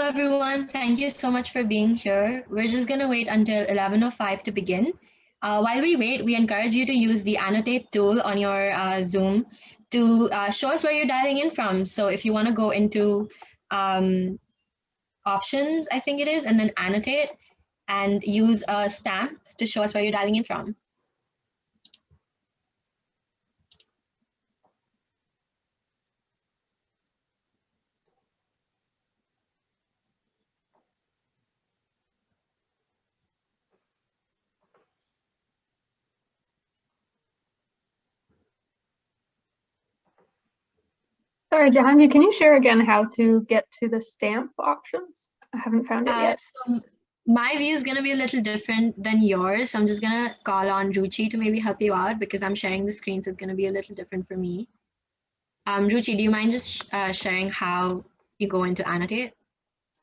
everyone. Thank you so much for being here. We're just going to wait until 11:05 to begin. While we wait, we encourage you to use the annotate tool on your Zoom to show us where you're dialing in from. So if you want to go into um, options, I think it is, and then annotate and use a stamp to show us where you're dialing in from. Sorry, Jahanvi, can you share again how to get to the stamp options? I haven't found it yet. So my view is going to be a little different than yours. So I'm just going to call on Ruchi to maybe help you out because I'm sharing the screen, so it's going to be a little different for me. Ruchi, do you mind just sharing how you go into annotate?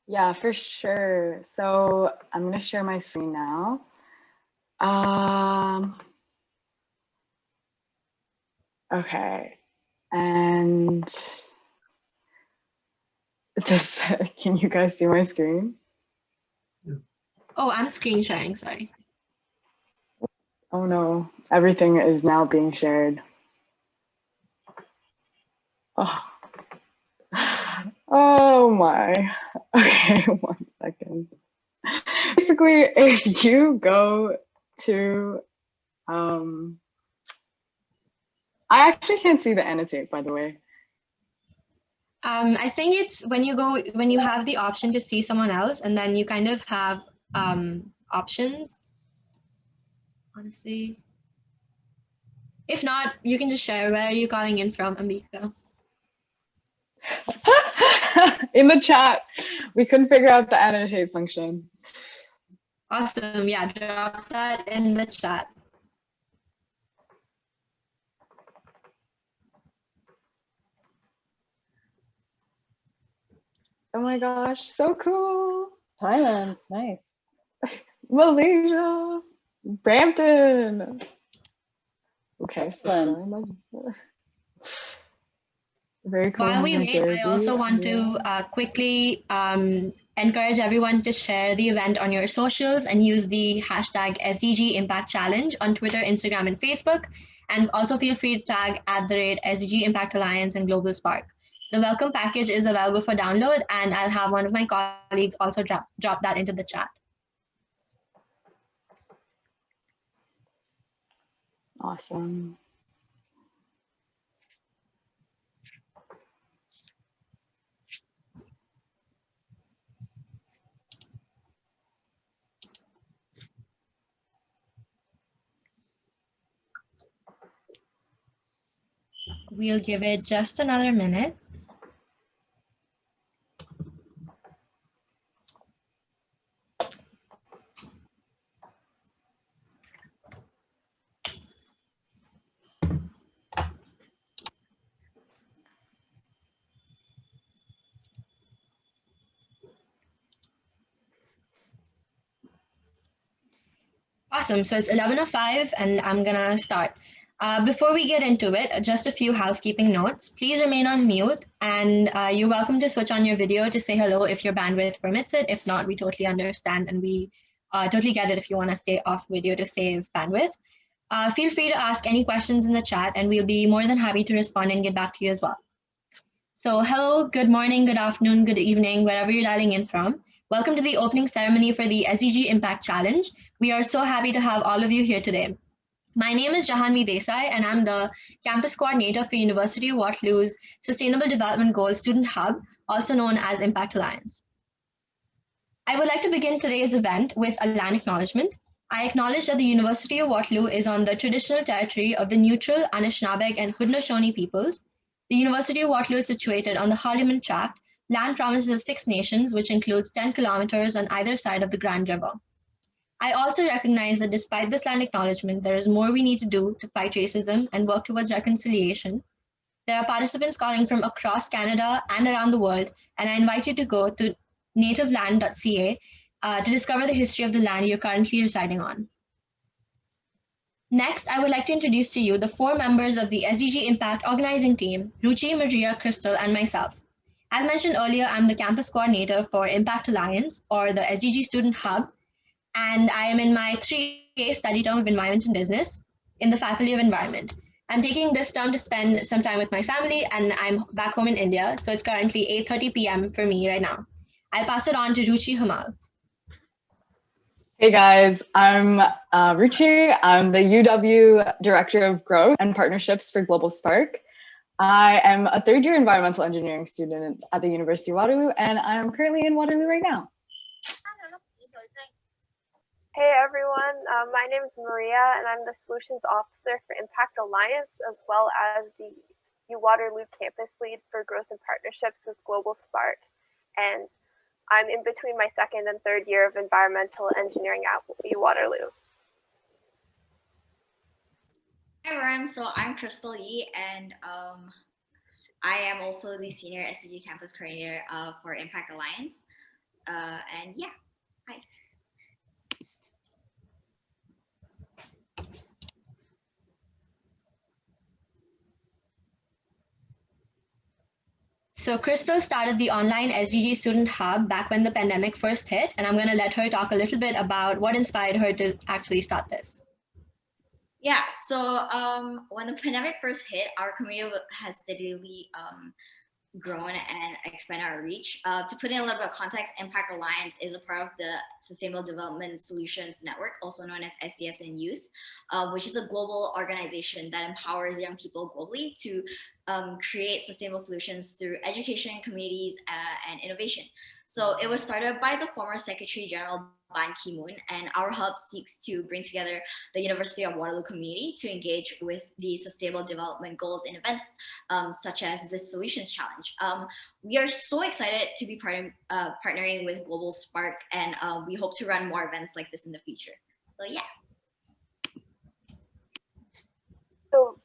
Yeah, for sure. So I'm going to share my screen now. Okay. And just, can you guys see my screen? Oh, I'm screen sharing, sorry. Oh no, everything is now being shared. Oh my. Okay, 1 second. Basically, if you go to, I actually can't see the annotate, by the way. I think it's when you have the option to see someone else, and then you kind of have options. Honestly, if not, you can just share. Where are you calling in from, Ambika? In the chat, we couldn't figure out the annotate function. Awesome, yeah, drop that in the chat. Oh my gosh, so cool. Thailand, nice. Malaysia, Brampton. Okay, so very cool. While we wait, I also want to quickly encourage everyone to share the event on your socials and use the hashtag SDG Impact Challenge on Twitter, Instagram, and Facebook. And also feel free to tag @SDG Impact Alliance and Global Spark. The welcome package is available for download, and I'll have one of my colleagues also drop that into the chat. Awesome. We'll give it just another minute. Awesome, so it's 11:05 and I'm gonna start. Before we get into it, just a few housekeeping notes. Please remain on mute, and you're welcome to switch on your video to say hello if your bandwidth permits it. If not, we totally understand, and we totally get it if you want to stay off video to save bandwidth. Feel free to ask any questions in the chat, and we'll be more than happy to respond and get back to you as well. So hello, good morning, good afternoon, good evening, wherever you're dialing in from. Welcome to the opening ceremony for the SDG Impact Challenge. We are so happy to have all of you here today. My name is Jahanvi Desai, and I'm the campus coordinator for University of Waterloo's Sustainable Development Goals Student Hub, also known as Impact Alliance. I would like to begin today's event with a land acknowledgement. I acknowledge that the University of Waterloo is on the traditional territory of the neutral Anishinaabeg and Haudenosaunee peoples. The University of Waterloo is situated on the Parliament Tract, land promises of 6 nations, which includes 10 kilometers on either side of the Grand River. I also recognize that despite this land acknowledgement, there is more we need to do to fight racism and work towards reconciliation. There are participants calling from across Canada and around the world, and I invite you to go to nativeland.ca to discover the history of the land you're currently residing on. Next, I would like to introduce to you the 4 members of the SDG Impact organizing team, Ruchi, Maria, Crystal, and myself. As mentioned earlier, I'm the campus coordinator for Impact Alliance, or the SDG Student Hub, and I am in my 3A study term of Environment and Business in the Faculty of Environment. I'm taking this term to spend some time with my family, and I'm back home in India, so it's currently 8:30 p.m. for me right now. I'll pass it on to Ruchi Hamal. Hey guys, I'm Ruchi. I'm the UW Director of Growth and Partnerships for Global Spark. I am a third-year environmental engineering student at the University of Waterloo, and I'm currently in Waterloo right now. Hey everyone, my name is Maria and I'm the Solutions Officer for Impact Alliance, as well as the U-Waterloo Campus Lead for Growth and Partnerships with Global Spark. And I'm in between my second and third year of environmental engineering at U-Waterloo. Hi everyone, so I'm Crystal Yee, and I am also the Senior SDG Campus Coordinator for Impact Alliance. And yeah, hi. So Crystal started the online SDG Student Hub back when the pandemic first hit, and I'm going to let her talk a little bit about what inspired her to actually start this. Yeah, so when the pandemic first hit, our community has steadily grown and expanded our reach. To put in a little bit of context, Impact Alliance is a part of the Sustainable Development Solutions Network, also known as SDS in Youth, which is a global organization that empowers young people globally to create sustainable solutions through education, communities, and innovation. So it was started by the former Secretary General Ban Ki-moon, and our hub seeks to bring together the University of Waterloo community to engage with the sustainable development goals in events such as this Solutions Challenge. We are so excited to be partnering with Global Spark, and we hope to run more events like this in the future. So yeah. So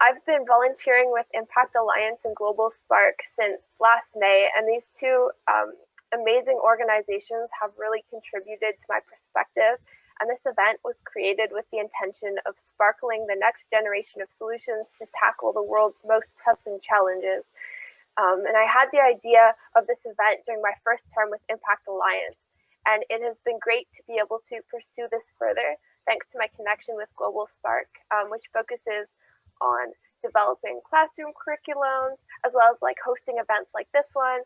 I've been volunteering with Impact Alliance and Global Spark since last May, and these two amazing organizations have really contributed to my perspective. And this event was created with the intention of sparkling the next generation of solutions to tackle the world's most pressing challenges. And I had the idea of this event during my first term with Impact Alliance, and it has been great to be able to pursue this further thanks to my connection with Global Spark, which focuses on developing classroom curriculums, as well as like hosting events like this one.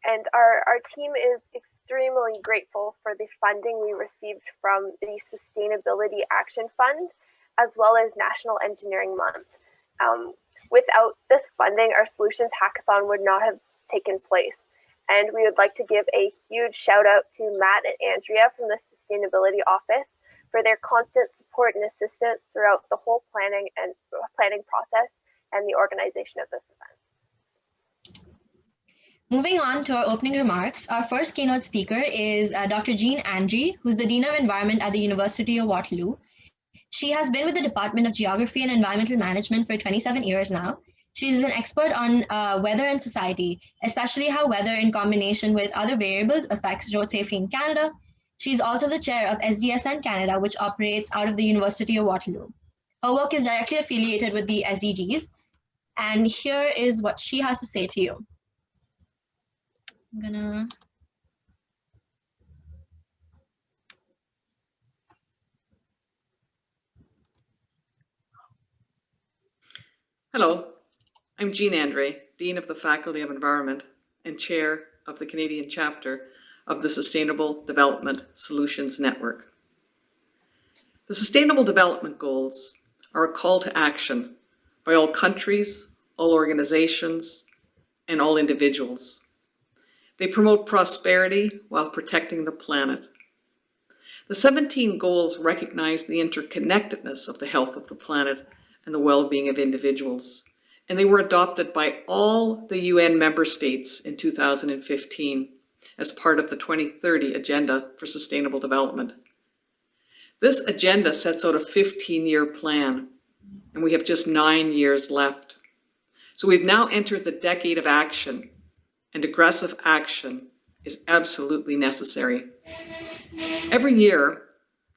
And our team is extremely grateful for the funding we received from the Sustainability Action Fund, as well as National Engineering Month. Without this funding, our Solutions Hackathon would not have taken place. And we would like to give a huge shout out to Matt and Andrea from the Sustainability Office for their constant support and assistance throughout the whole planning process and the organization of this event. Moving on to our opening remarks, our first keynote speaker is Dr. Jean Andre, who's the Dean of Environment at the University of Waterloo. She has been with the Department of Geography and Environmental Management for 27 years now. She's an expert on weather and society, especially how weather in combination with other variables affects road safety in Canada. She's also the chair of SDSN Canada, which operates out of the University of Waterloo. Her work is directly affiliated with the SDGs, and here is what she has to say to you. Hello, I'm Jean Andre, Dean of the Faculty of Environment and Chair of the Canadian Chapter of the Sustainable Development Solutions Network. The Sustainable Development Goals are a call to action by all countries, all organizations, and all individuals. They promote prosperity while protecting the planet. The 17 goals recognize the interconnectedness of the health of the planet and the well-being of individuals, and they were adopted by all the UN member states in 2015 as part of the 2030 Agenda for Sustainable Development. This agenda sets out a 15-year plan, and we have just 9 years left. So we've now entered the decade of action, and aggressive action is absolutely necessary. Every year,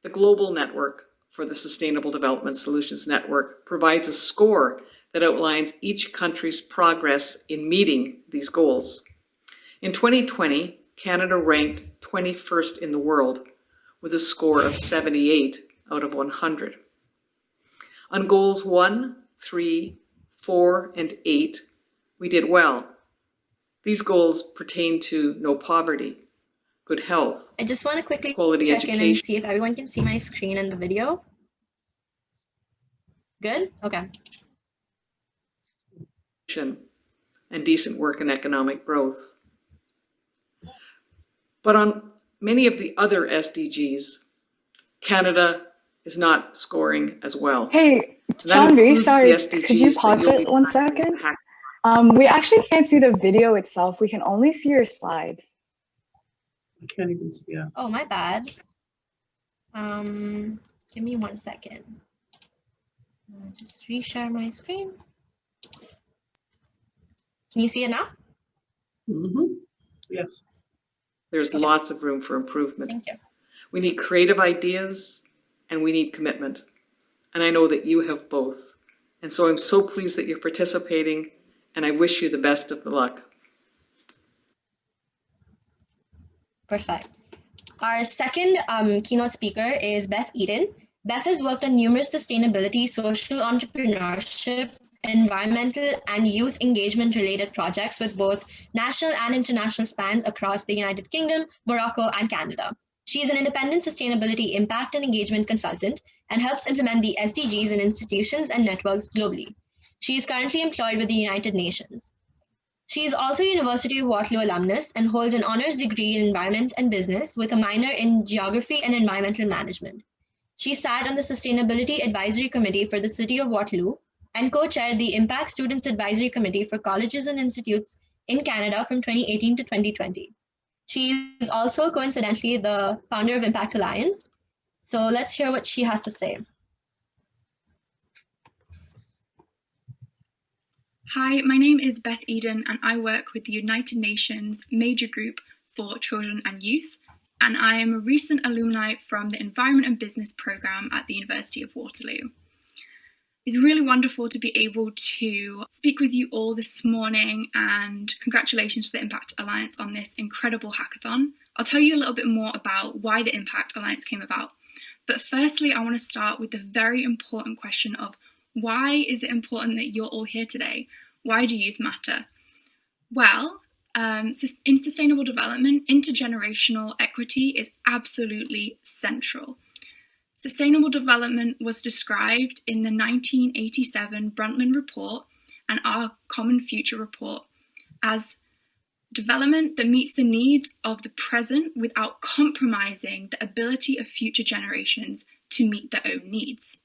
the Global Network for the Sustainable Development Solutions Network provides a score that outlines each country's progress in meeting these goals. In 2020, Canada ranked 21st in the world with a score of 78 out of 100. On goals 1, 3, 4, and 8, we did well. These goals pertain to no poverty, good health, I just want to quickly quality check in and education, see if everyone can see my screen in the video. Good? Okay. and decent work and economic growth. But on many of the other SDGs, Canada is not scoring as well. Hey, Chandri, sorry, could you pause it 1 second? We actually can't see the video itself. We can only see your slides. I can't even see it. Oh, my bad. Give me 1 second. I'll just reshare my screen. Can you see it now? Mm-hmm. Yes. There's lots of room for improvement. Thank you. We need creative ideas and we need commitment. And I know that you have both. And so I'm so pleased that you're participating, and I wish you the best of the luck. Perfect. Our second keynote speaker is Beth Eden. Beth has worked on numerous sustainability, social entrepreneurship, environmental, and youth engagement related projects with both national and international spans across the United Kingdom, Morocco, and Canada. She is an independent sustainability impact and engagement consultant and helps implement the SDGs in institutions and networks globally. She is currently employed with the United Nations. She is also a University of Waterloo alumnus and holds an honors degree in environment and business with a minor in geography and environmental management. She sat on the Sustainability Advisory Committee for the City of Waterloo and co-chaired the Impact Students Advisory Committee for colleges and institutes in Canada from 2018 to 2020. She is also coincidentally the founder of Impact Alliance. So let's hear what she has to say. Hi, my name is Beth Eden and I work with the United Nations Major Group for Children and Youth, and I am a recent alumni from the Environment and Business programme at the University of Waterloo. It's really wonderful to be able to speak with you all this morning, and congratulations to the Impact Alliance on this incredible hackathon. I'll tell you a little bit more about why the Impact Alliance came about. But firstly, I want to start with the very important question of why is it important that you're all here today? Why do youth matter? Well, in sustainable development, intergenerational equity is absolutely central. Sustainable development was described in the 1987 Brundtland Report and Our Common Future Report as development that meets the needs of the present without compromising the ability of future generations to meet their own needs.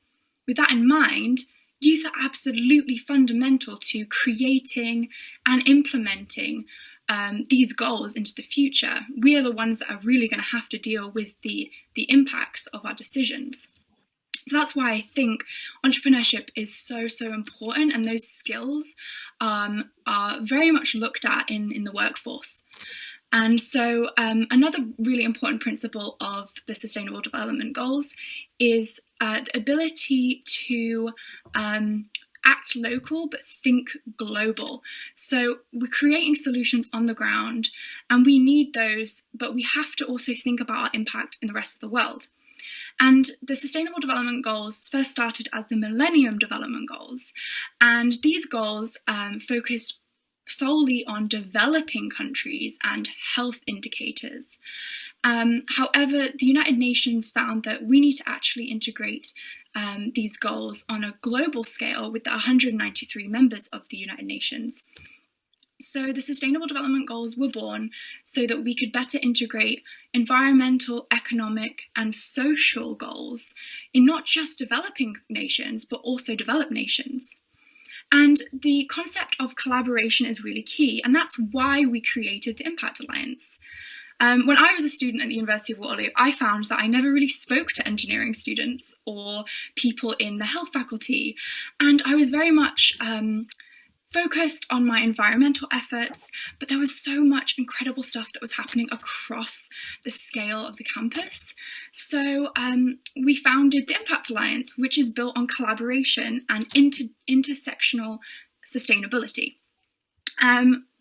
With that in mind, youth are absolutely fundamental to creating and implementing these goals into the future. We are the ones that are really going to have to deal with the impacts of our decisions. So that's why I think entrepreneurship is so important, and those skills are very much looked at in the workforce. And so another really important principle of the Sustainable Development Goals is the ability to act local but think global. So we're creating solutions on the ground and we need those, but we have to also think about our impact in the rest of the world. And the Sustainable Development Goals first started as the Millennium Development Goals, and these goals focused solely on developing countries and health indicators. However, the United Nations found that we need to actually integrate these goals on a global scale with the 193 members of the United Nations. So the Sustainable Development Goals were born so that we could better integrate environmental, economic, and social goals in not just developing nations, but also developed nations. And the concept of collaboration is really key, and that's why we created the Impact Alliance. When I was a student at the University of Waterloo, I found that I never really spoke to engineering students or people in the health faculty, and I was very much focused on my environmental efforts, but there was so much incredible stuff that was happening across the scale of the campus. So we founded the Impact Alliance, which is built on collaboration and intersectional sustainability.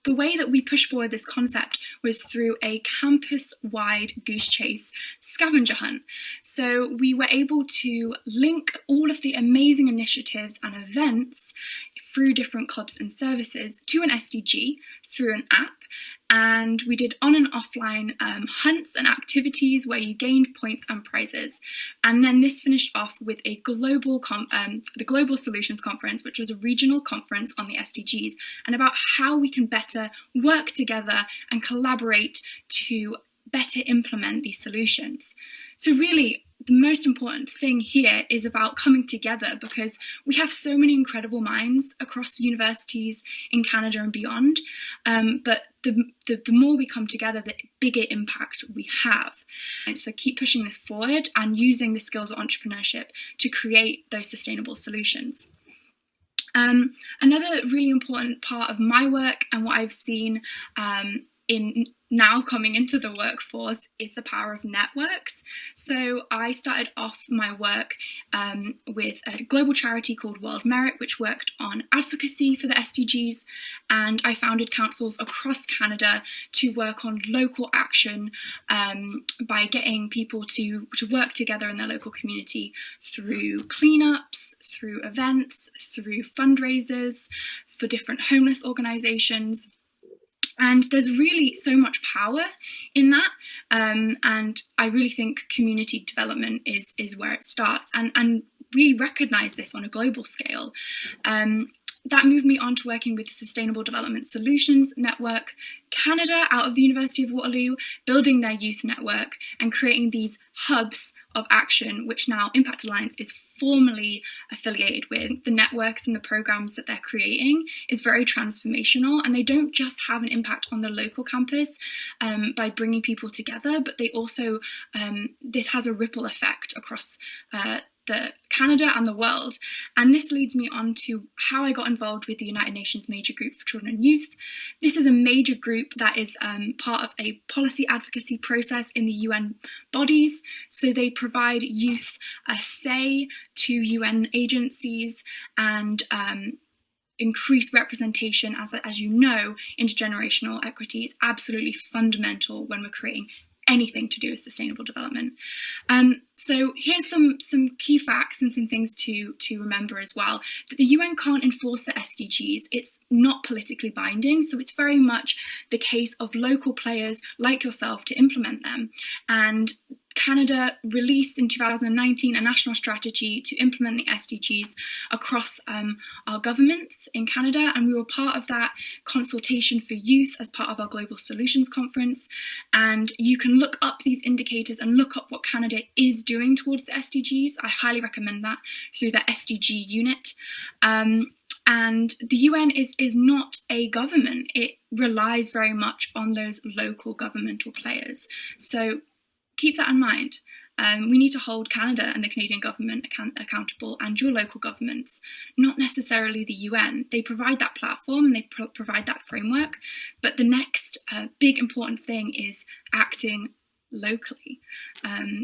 The way that we pushed forward this concept was through a campus-wide goose chase scavenger hunt. So we were able to link all of the amazing initiatives and events through different clubs and services to an SDG through an app. And we did on and offline hunts and activities where you gained points and prizes. And then this finished off with a the Global Solutions Conference, which was a regional conference on the SDGs and about how we can better work together and collaborate to better implement these solutions. So really, the most important thing here is about coming together, because we have so many incredible minds across universities in Canada and beyond, but the more we come together, the bigger impact we have. And so keep pushing this forward and using the skills of entrepreneurship to create those sustainable solutions. Another really important part of my work and what I've seen in now coming into the workforce is the power of networks. So I started off my work with a global charity called World Merit, which worked on advocacy for the SDGs, and I founded councils across Canada to work on local action by getting people to work together in their local community through cleanups, through events, through fundraisers for different homeless organisations. And there's really so much power in that, and I really think community development is where it starts, and we recognise this on a global scale. That moved me on to working with the Sustainable Development Solutions Network Canada out of the University of Waterloo, building their youth network and creating these hubs of action, which now Impact Alliance is formally affiliated with. The networks and the programs that they're creating is very transformational, and they don't just have an impact on the local campus by bringing people together, but they also, this has a ripple effect across the Canada and the world. And this leads me on to how I got involved with the United Nations Major Group for Children and Youth. This is a major group that is part of a policy advocacy process in the UN bodies. So they provide youth a say to UN agencies and increased representation. As you know, intergenerational equity is absolutely fundamental when we're creating anything to do with sustainable development. So here's some key facts and some things to remember as well. That the UN can't enforce the SDGs. It's not politically binding, so it's very much the case of local players like yourself to implement them. And Canada released in 2019 a national strategy to implement the SDGs across our governments in Canada, and we were part of that consultation for youth as part of our Global Solutions Conference. And you can look up these indicators and look up what Canada is doing towards the SDGs. I highly recommend that through the SDG unit. And the UN is not a government. It relies very much on those local governmental players. So keep that in mind. We need to hold Canada and the Canadian government accountable, and your local governments, not necessarily the UN. They provide that platform and they provide that framework, but the next big important thing is acting locally.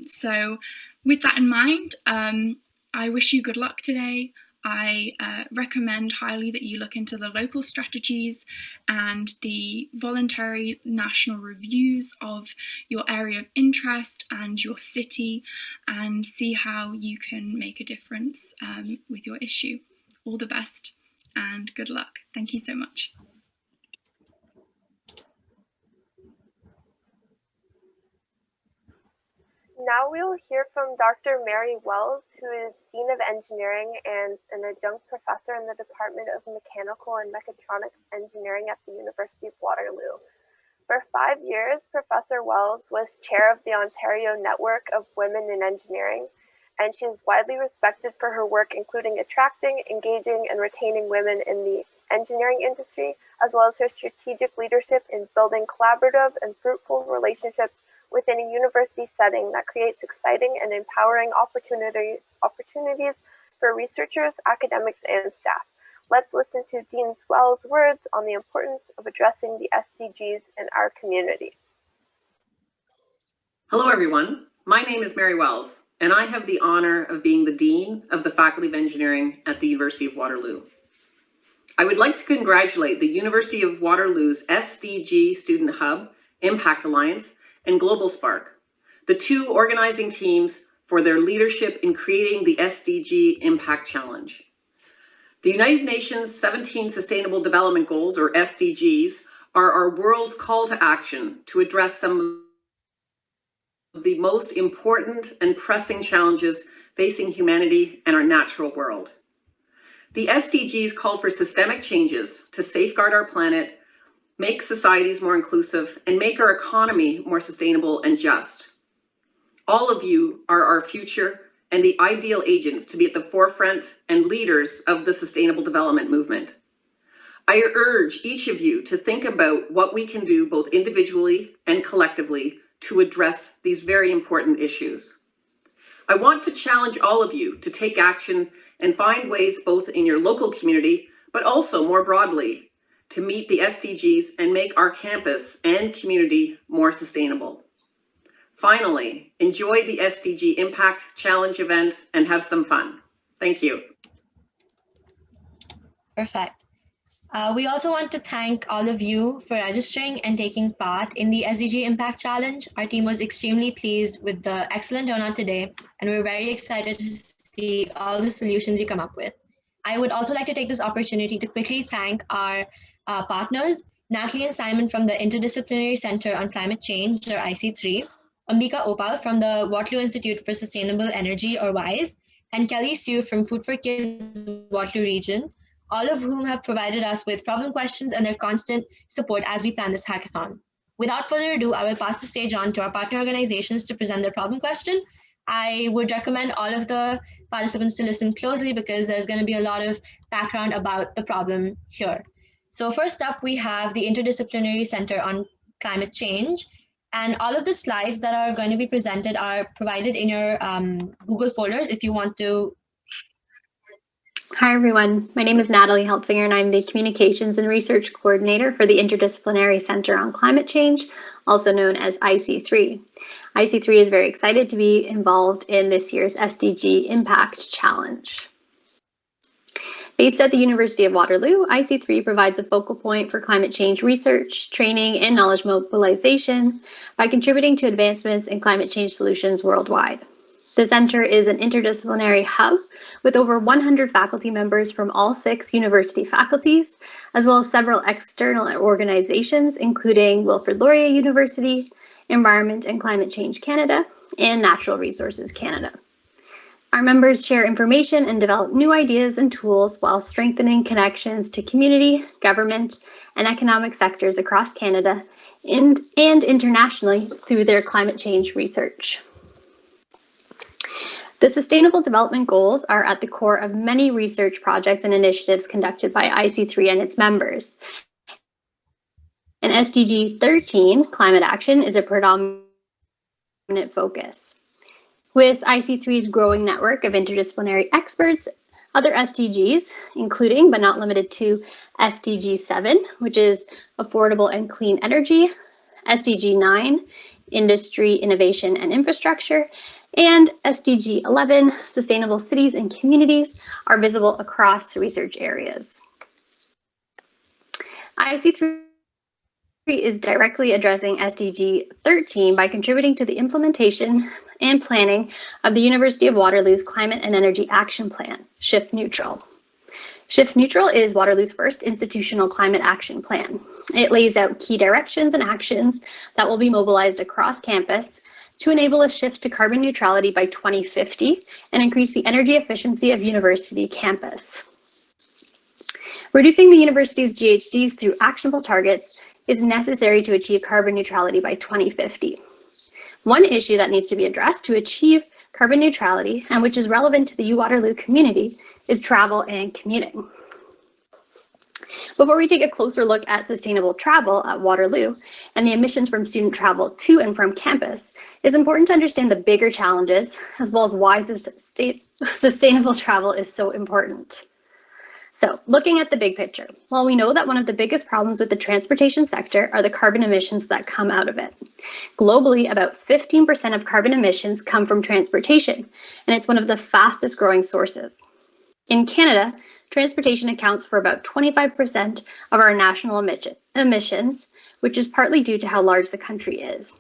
So with that in mind, I wish you good luck today. I recommend highly that you look into the local strategies and the voluntary national reviews of your area of interest and your city, and see how you can make a difference with your issue. All the best and good luck. Thank you so much. Now we will hear from Dr. Mary Wells, who is Dean of Engineering and an adjunct professor in the Department of Mechanical and Mechatronics Engineering at the University of Waterloo. For 5 years, Professor Wells was chair of the Ontario Network of Women in Engineering, and she is widely respected for her work including attracting, engaging, and retaining women in the engineering industry, as well as her strategic leadership in building collaborative and fruitful relationships within a university setting that creates exciting and empowering opportunities for researchers, academics, and staff. let's listen to Dean Swell's words on the importance of addressing the SDGs in our community. Hello, everyone. My name is Mary Wells, and I have the honor of being the Dean of the Faculty of Engineering at the University of Waterloo. I would like to congratulate the University of Waterloo's SDG Student Hub, Impact Alliance, and Global Spark, the two organizing teams for their leadership in creating the SDG Impact Challenge. The United Nations 17 Sustainable Development Goals, or SDGs, are our world's call to action to address some of the most important and pressing challenges facing humanity and our natural world. The SDGs call for systemic changes to safeguard our planet, make societies more inclusive, and make our economy more sustainable and just. All of you are our future and the ideal agents to be at the forefront and leaders of the sustainable development movement. I urge each of you to think about what we can do both individually and collectively to address these very important issues. I want to challenge all of you to take action and find ways both in your local community, but also more broadly, to meet the SDGs and make our campus and community more sustainable. Finally, enjoy the SDG Impact Challenge event and have some fun. Thank you. Perfect. We also want to thank all of you for registering and taking part in the SDG Impact Challenge. Our team was extremely pleased with the excellent turnout today, and we're very excited to see all the solutions you come up with. I would also like to take this opportunity to quickly thank our partners, Natalie and Simon from the Interdisciplinary Center on Climate Change, or IC3, Ambika Opal from the Waterloo Institute for Sustainable Energy, or WISE, and Kelly Sue from Food for Kids Waterloo region, all of whom have provided us with problem questions and their constant support as we plan this hackathon. Without further ado, I will pass the stage on to our partner organizations to present their problem question. I would recommend all of the participants to listen closely because there's going to be a lot of background about the problem here. So first up, we have the Interdisciplinary Center on Climate Change. And all of the slides that are going to be presented are provided in your Google folders if you want to. Hi, everyone. My name is Natalie Heltzinger, and I'm the Communications and Research Coordinator for the Interdisciplinary Center on Climate Change, also known as IC3. IC3 is very excited to be involved in this year's SDG Impact Challenge. Based at the University of Waterloo, IC3 provides a focal point for climate change research, training, and knowledge mobilization by contributing to advancements in climate change solutions worldwide. The center is an interdisciplinary hub with over 100 faculty members from all 6 university faculties, as well as several external organizations, including Wilfrid Laurier University, Environment and Climate Change Canada, and Natural Resources Canada. Our members share information and develop new ideas and tools while strengthening connections to community, government, and economic sectors across Canada and internationally through their climate change research. The Sustainable Development Goals are at the core of many research projects and initiatives conducted by IC3 and its members. And SDG 13, climate action, is a predominant focus. With IC3's growing network of interdisciplinary experts, other SDGs, including but not limited to SDG 7, which is affordable and clean energy, SDG 9, industry, innovation, and infrastructure, and SDG 11, sustainable cities and communities, are visible across research areas. IC3 is directly addressing SDG 13 by contributing to the implementation and planning of the University of Waterloo's Climate and Energy Action Plan, Shift Neutral. Shift Neutral is Waterloo's first institutional climate action plan. It lays out key directions and actions that will be mobilized across campus to enable a shift to carbon neutrality by 2050 and increase the energy efficiency of university campus. Reducing the university's GHGs through actionable targets is necessary to achieve carbon neutrality by 2050. One issue that needs to be addressed to achieve carbon neutrality, and which is relevant to the U-Waterloo community, is travel and commuting. Before we take a closer look at sustainable travel at Waterloo and the emissions from student travel to and from campus, it's important to understand the bigger challenges as well as why sustainable travel is so important. So looking at the big picture, well, we know that one of the biggest problems with the transportation sector are the carbon emissions that come out of it. Globally, about 15% of carbon emissions come from transportation, and it's one of the fastest growing sources. In Canada, transportation accounts for about 25% of our national emissions, which is partly due to how large the country is.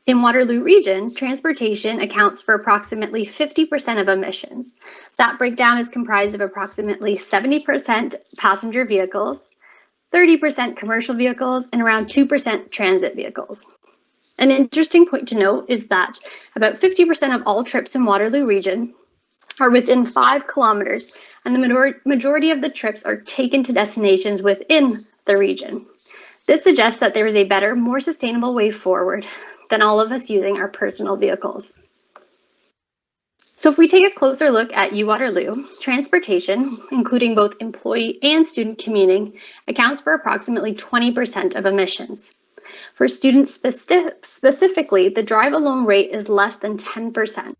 In Waterloo Region, transportation accounts for approximately 50% of emissions. That breakdown is comprised of approximately 70% passenger vehicles, 30% commercial vehicles, and around 2% transit vehicles. An interesting point to note is that about 50% of all trips in Waterloo Region are within 5 kilometers, and the majority of the trips are taken to destinations within the region. This suggests that there is a better, more sustainable way forward than all of us using our personal vehicles. So if we take a closer look at UWaterloo, transportation, including both employee and student commuting, accounts for approximately 20% of emissions. For students specifically, the drive alone rate is less than 10%.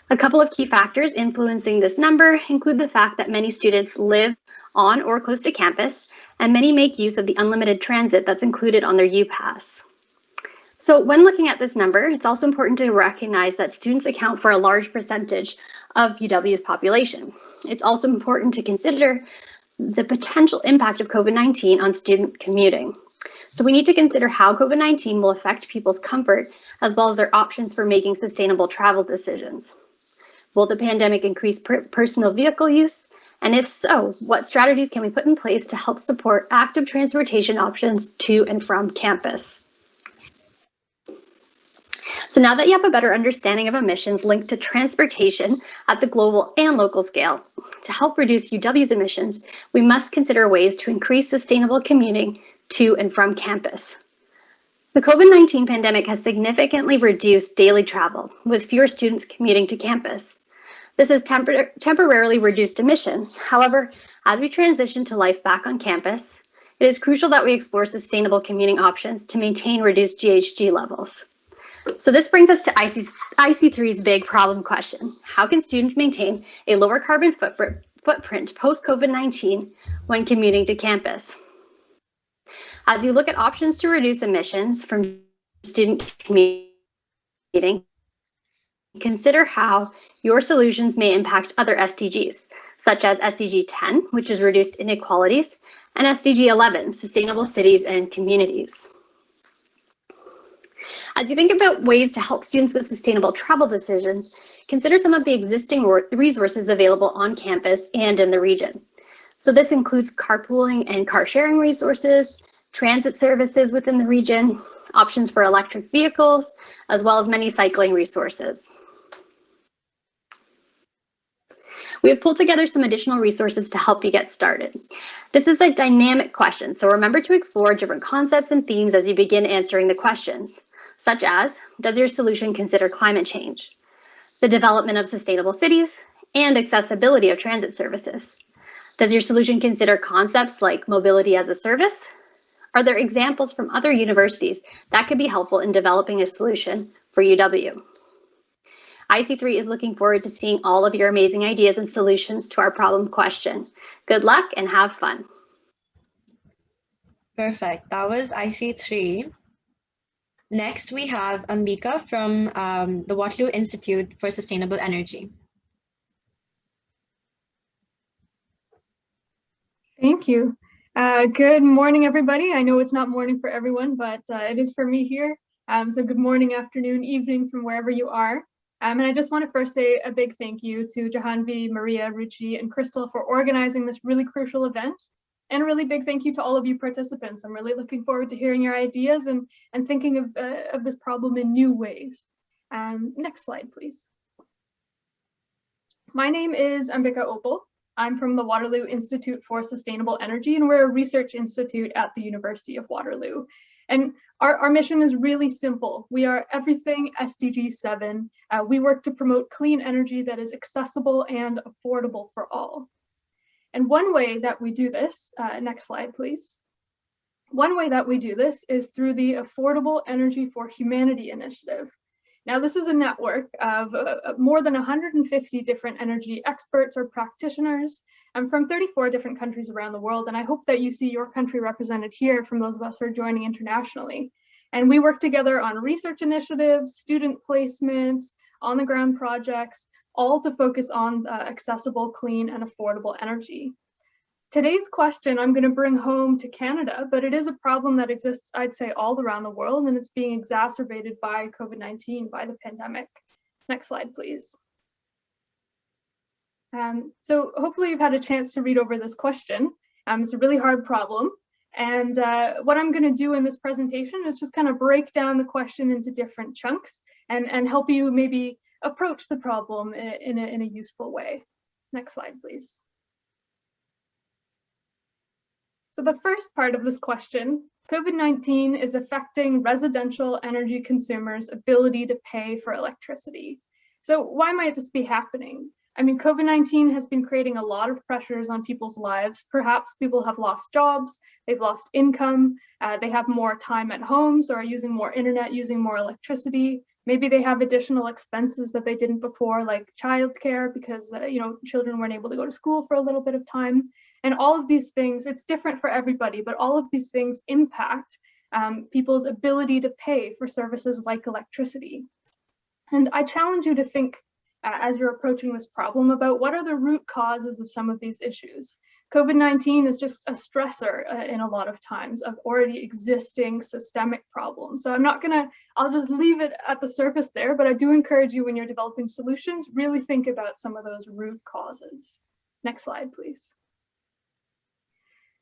A couple of key factors influencing this number include the fact that many students live on or close to campus, and many make use of the unlimited transit that's included on their U-Pass. So when looking at this number, it's also important to recognize that students account for a large percentage of UW's population. It's also important to consider the potential impact of COVID-19 on student commuting. So we need to consider how COVID-19 will affect people's comfort as well as their options for making sustainable travel decisions. Will the pandemic increase personal vehicle use? And if so, what strategies can we put in place to help support active transportation options to and from campus? So now that you have a better understanding of emissions linked to transportation at the global and local scale, to help reduce UW's emissions, we must consider ways to increase sustainable commuting to and from campus. The COVID-19 pandemic has significantly reduced daily travel, with fewer students commuting to campus. This has temporarily reduced emissions. However, as we transition to life back on campus, it is crucial that we explore sustainable commuting options to maintain reduced GHG levels. So this brings us to IC3's big problem question. How can students maintain a lower carbon footprint post-COVID-19 when commuting to campus? As you look at options to reduce emissions from student commuting, consider how your solutions may impact other SDGs, such as SDG 10, which is reduced inequalities, and SDG 11, sustainable cities and communities. As you think about ways to help students with sustainable travel decisions, consider some of the existing resources available on campus and in the region. So this includes carpooling and car sharing resources, transit services within the region, options for electric vehicles, as well as many cycling resources. We have pulled together some additional resources to help you get started. This is a dynamic question, so remember to explore different concepts and themes as you begin answering the questions, such as, does your solution consider climate change, the development of sustainable cities, and accessibility of transit services? Does your solution consider concepts like mobility as a service? Are there examples from other universities that could be helpful in developing a solution for UW? IC3 is looking forward to seeing all of your amazing ideas and solutions to our problem question. Good luck and have fun. Perfect. That was IC3. Next, we have Ambika from the Waterloo Institute for Sustainable Energy. Thank you. Good morning, everybody. I know it's not morning for everyone, but it is for me here. So good morning, afternoon, evening from wherever you are. And I just want to first say a big thank you to Jahanvi, Maria, Ruchi, and Crystal for organizing this really crucial event. And a really big thank you to all of you participants. I'm really looking forward to hearing your ideas and thinking of this problem in new ways. Next slide, please. My name is Ambika Opal. I'm from the Waterloo Institute for Sustainable Energy, and we're a research institute at the University of Waterloo. And our mission is really simple. We are everything SDG 7. We work to promote clean energy that is accessible and affordable for all. And one way that we do this, next slide, please. One way that we do this is through the Affordable Energy for Humanity initiative. Now, this is a network of more than 150 different energy experts or practitioners from 34 different countries around the world. And I hope that you see your country represented here from those of us who are joining internationally. And we work together on research initiatives, student placements, on-the-ground projects, all to focus on accessible, clean, and affordable energy. Today's question I'm going to bring home to Canada, but it is a problem that exists, I'd say, all around the world, and it's being exacerbated by COVID-19, by the pandemic. Next slide, please. So hopefully you've had a chance to read over this question. It's a really hard problem. And what I'm going to do in this presentation is just kind of break down the question into different chunks and help you maybe approach the problem in a useful way. Next slide, please. So the first part of this question, COVID-19 is affecting residential energy consumers' ability to pay for electricity. So why might this be happening? I mean, COVID-19 has been creating a lot of pressures on people's lives. Perhaps people have lost jobs, they've lost income, they have more time at home, so are using more internet, using more electricity. Maybe they have additional expenses that they didn't before, like childcare, because children weren't able to go to school for a little bit of time. And all of these things, it's different for everybody, but all of these things impact people's ability to pay for services like electricity. And I challenge you to think as you're approaching this problem about what are the root causes of some of these issues. COVID-19 is just a stressor in a lot of times of already existing systemic problems. So I'll just leave it at the surface there, but I do encourage you when you're developing solutions, really think about some of those root causes. Next slide, please.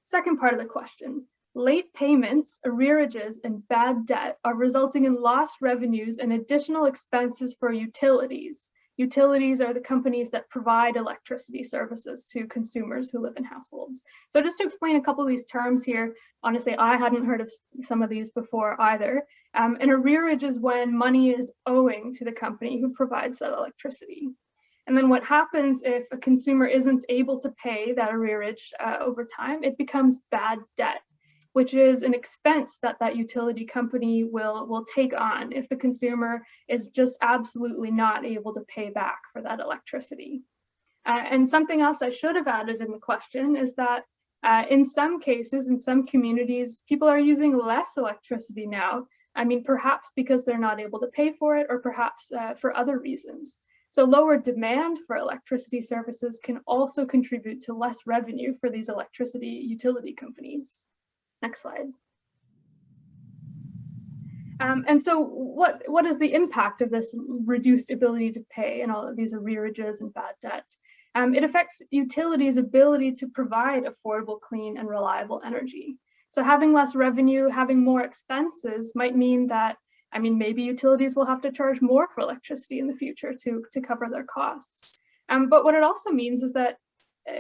Second part of the question, late payments, arrearages, and bad debt are resulting in lost revenues and additional expenses for utilities. Utilities are the companies that provide electricity services to consumers who live in households. So just to explain a couple of these terms here, honestly, I hadn't heard of some of these before either. An arrearage is when money is owing to the company who provides that electricity. And then what happens if a consumer isn't able to pay that arrearage over time, it becomes bad debt, which is an expense that that utility company will take on if the consumer is just absolutely not able to pay back for that electricity. And something else I should have added in the question is that in some cases, in some communities, people are using less electricity now. I mean, perhaps because they're not able to pay for it, or perhaps for other reasons. So lower demand for electricity services can also contribute to less revenue for these electricity utility companies. Next slide. And so what is the impact of this reduced ability to pay and all of these arrearages and bad debt? It affects utilities' ability to provide affordable, clean, and reliable energy. So having less revenue, having more expenses might mean that, I mean, maybe utilities will have to charge more for electricity in the future to cover their costs. But what it also means is that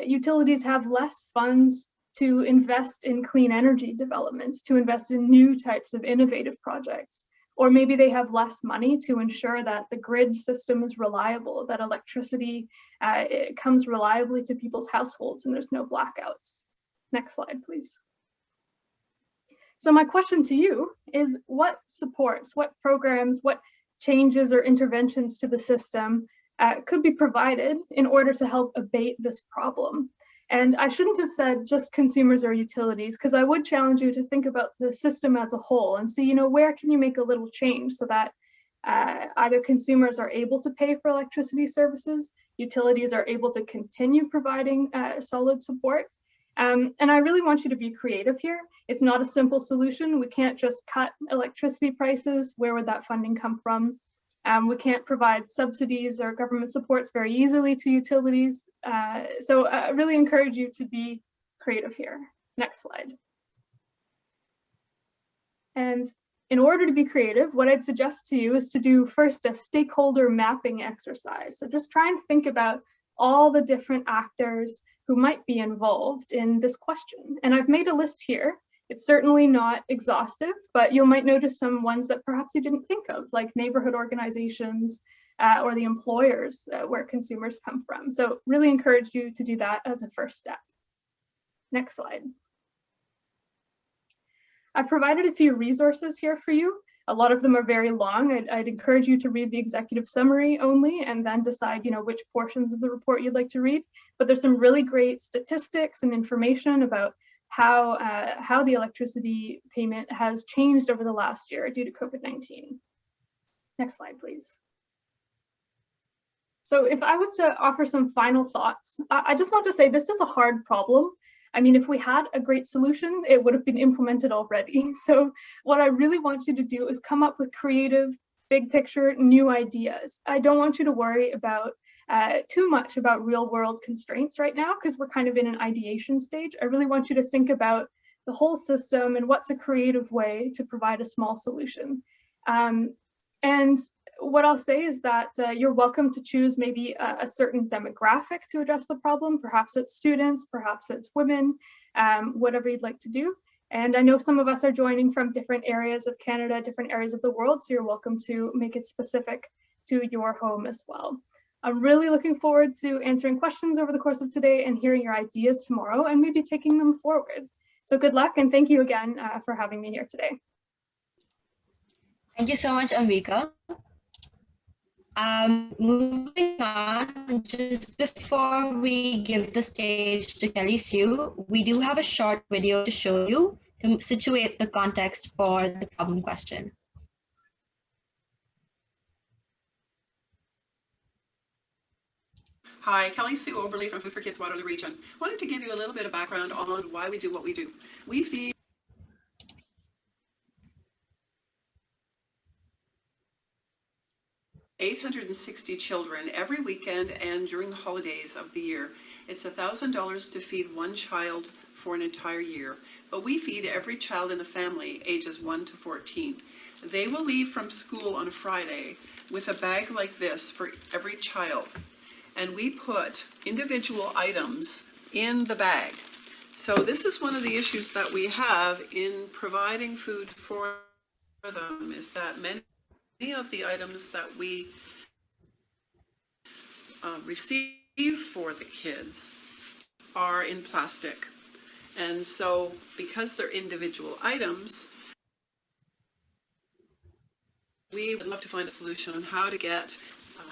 utilities have less funds to invest in clean energy developments, to invest in new types of innovative projects. Or maybe they have less money to ensure that the grid system is reliable, that electricity it comes reliably to people's households and there's no blackouts. Next slide, please. So my question to you is, what supports, what programs, what changes or interventions to the system could be provided in order to help abate this problem? And I shouldn't have said just consumers or utilities, because I would challenge you to think about the system as a whole and see, where can you make a little change so that either consumers are able to pay for electricity services, utilities are able to continue providing solid support. And I really want you to be creative here. It's not a simple solution. We can't just cut electricity prices. Where would that funding come from? We can't provide subsidies or government supports very easily to utilities. So I really encourage you to be creative here. Next slide. And in order to be creative, what I'd suggest to you is to do first a stakeholder mapping exercise. So just try and think about all the different actors who might be involved in this question. And I've made a list here. It's certainly not exhaustive, but you might notice some ones that perhaps you didn't think of, like neighborhood organizations or the employers where consumers come from. So really encourage you to do that as a first step. Next slide. I've provided a few resources here for you. A lot of them are very long. I'd encourage you to read the executive summary only and then decide, which portions of the report you'd like to read. But there's some really great statistics and information about how the electricity payment has changed over the last year due to COVID-19. Next slide, please. So if I was to offer some final thoughts, I just want to say this is a hard problem. I mean, if we had a great solution, it would have been implemented already. So what I really want you to do is come up with creative, big picture, new ideas. I don't want you to worry about too much about real world constraints right now, because we're kind of in an ideation stage. I really want you to think about the whole system and what's a creative way to provide a small solution. And what I'll say is that you're welcome to choose maybe a certain demographic to address the problem. Perhaps it's students, perhaps it's women, whatever you'd like to do. And I know some of us are joining from different areas of Canada, different areas of the world, so you're welcome to make it specific to your home as well. I'm really looking forward to answering questions over the course of today and hearing your ideas tomorrow and maybe taking them forward. So good luck, and thank you again for having me here today. Thank you so much, Amrika. Moving on, just before we give the stage to Kelly Sue, we do have a short video to show you to situate the context for the problem question. Hi, Kelly Sue Oberly from Food for Kids Waterloo Region. Wanted to give you a little bit of background on why we do what we do. We feed $860 children every weekend and during the holidays of the year. It's $1,000 to feed one child for an entire year, but we feed every child in the family ages 1 to 14. They will leave from school on a Friday with a bag like this for every child, and we put individual items in the bag. So this is one of the issues that we have in providing food for them, is that many of the items that we receive for the kids are in plastic. And so because they're individual items, we would love to find a solution on how to get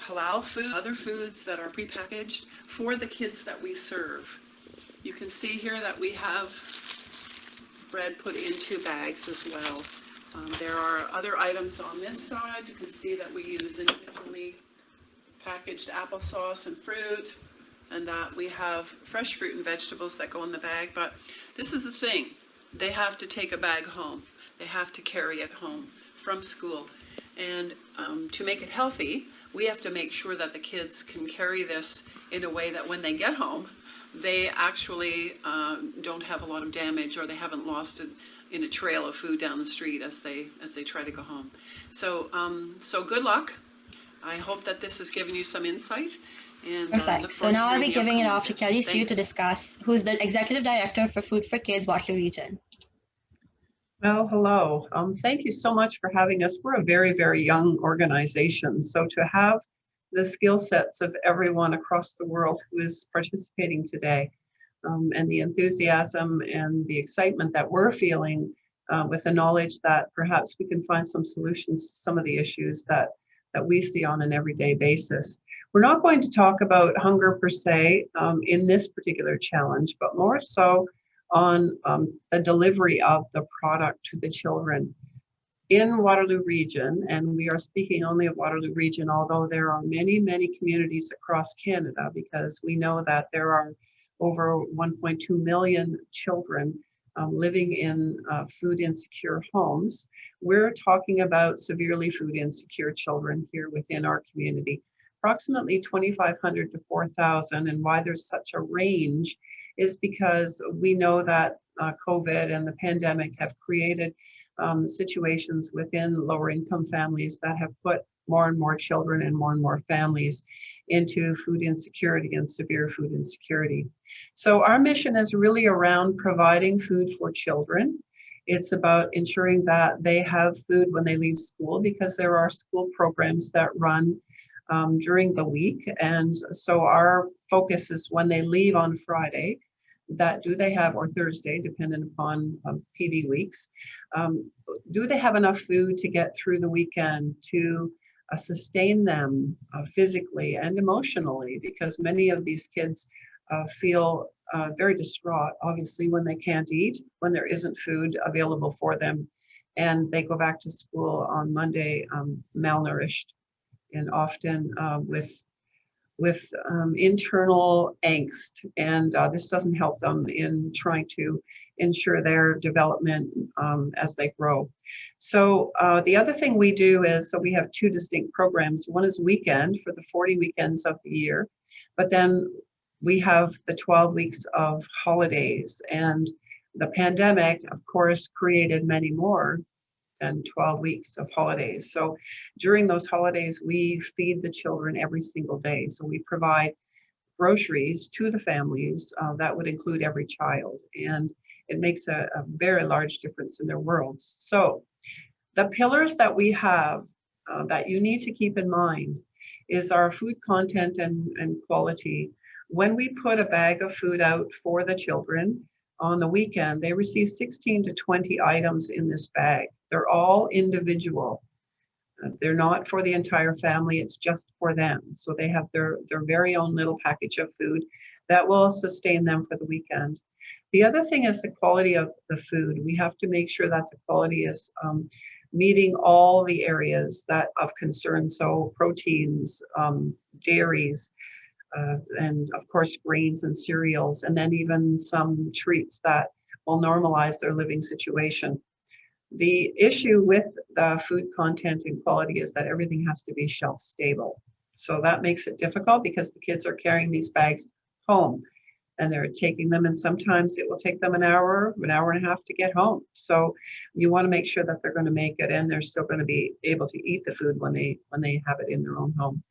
halal food, other foods that are prepackaged for the kids that we serve. You can see here that we have bread put into bags as well. There are other items on this side. You can see that we use individually packaged applesauce and fruit, and that we have fresh fruit and vegetables that go in the bag. But this is the thing, they have to take a bag home. They have to carry it home from school. And to make it healthy, we have to make sure that the kids can carry this in a way that when they get home, they actually don't have a lot of damage, or they haven't lost it in a trail of food down the street as they try to go home. So so good luck. I hope that this has given you some insight. And perfect. So now I'll be giving it off to Kelly Sue to discuss, who's the Executive Director for Food for Kids Waterloo Region. Well, hello. Thank you so much for having us. We're a very, very young organization. So to have the skill sets of everyone across the world who is participating today, and the enthusiasm and the excitement that we're feeling with the knowledge that perhaps we can find some solutions to some of the issues that we see on an everyday basis. We're not going to talk about hunger per se in this particular challenge, but more so on the delivery of the product to the children. In Waterloo Region, and we are speaking only of Waterloo Region, although there are many, many communities across Canada, because we know that there are over 1.2 million children living in food insecure homes. We're talking about severely food insecure children here within our community. Approximately 2,500 to 4,000, and why there's such a range is because we know that COVID and the pandemic have created situations within lower income families that have put more and more children and more families into food insecurity and severe food insecurity. So our mission is really around providing food for children. It's about ensuring that they have food when they leave school, because there are school programs that run during the week. And so our focus is when they leave on Friday, that do they have, or Thursday, depending upon PD weeks, do they have enough food to get through the weekend to sustain them physically and emotionally? Because many of these kids feel very distraught, obviously, when they can't eat, when there isn't food available for them, and they go back to school on Monday malnourished, and often with internal angst, and this doesn't help them in trying to ensure their development as they grow. So the other thing we do is, so we have two distinct programs. One is weekend for the 40 weekends of the year, but then we have the 12 weeks of holidays, and the pandemic, of course, created many more than 12 weeks of holidays. So during those holidays, we feed the children every single day. So we provide groceries to the families. That would include every child. And it makes a very large difference in their worlds. So the pillars that we have that you need to keep in mind is our food content and quality. When we put a bag of food out for the children on the weekend, they receive 16 to 20 items in this bag. They're all individual. They're not for the entire family, it's just for them. So they have their very own little package of food that will sustain them for the weekend. The other thing is the quality of the food. We have to make sure that the quality is meeting all the areas that of concern. So proteins, dairies, and of course grains and cereals, and then even some treats that will normalize their living situation. The issue with the food content and quality is that everything has to be shelf stable. So that makes it difficult because the kids are carrying these bags home and they're taking them, and sometimes it will take them an hour and a half to get home. So you want to make sure that they're going to make it and they're still going to be able to eat the food when they have it in their own home.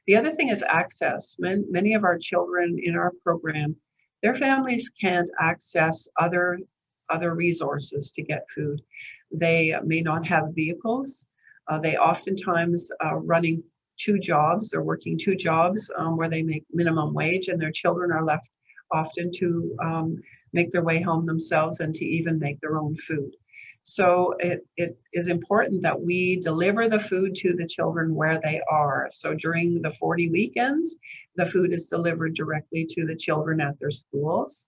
The other thing is access. Many of our children in our program, their families can't access other resources to get food. They may not have vehicles. They oftentimes are running two jobs. They're working two jobs where they make minimum wage, and their children are left often to make their way home themselves and to even make their own food. So it is important that we deliver the food to the children where they are. So during the 40 weekends, the food is delivered directly to the children at their schools.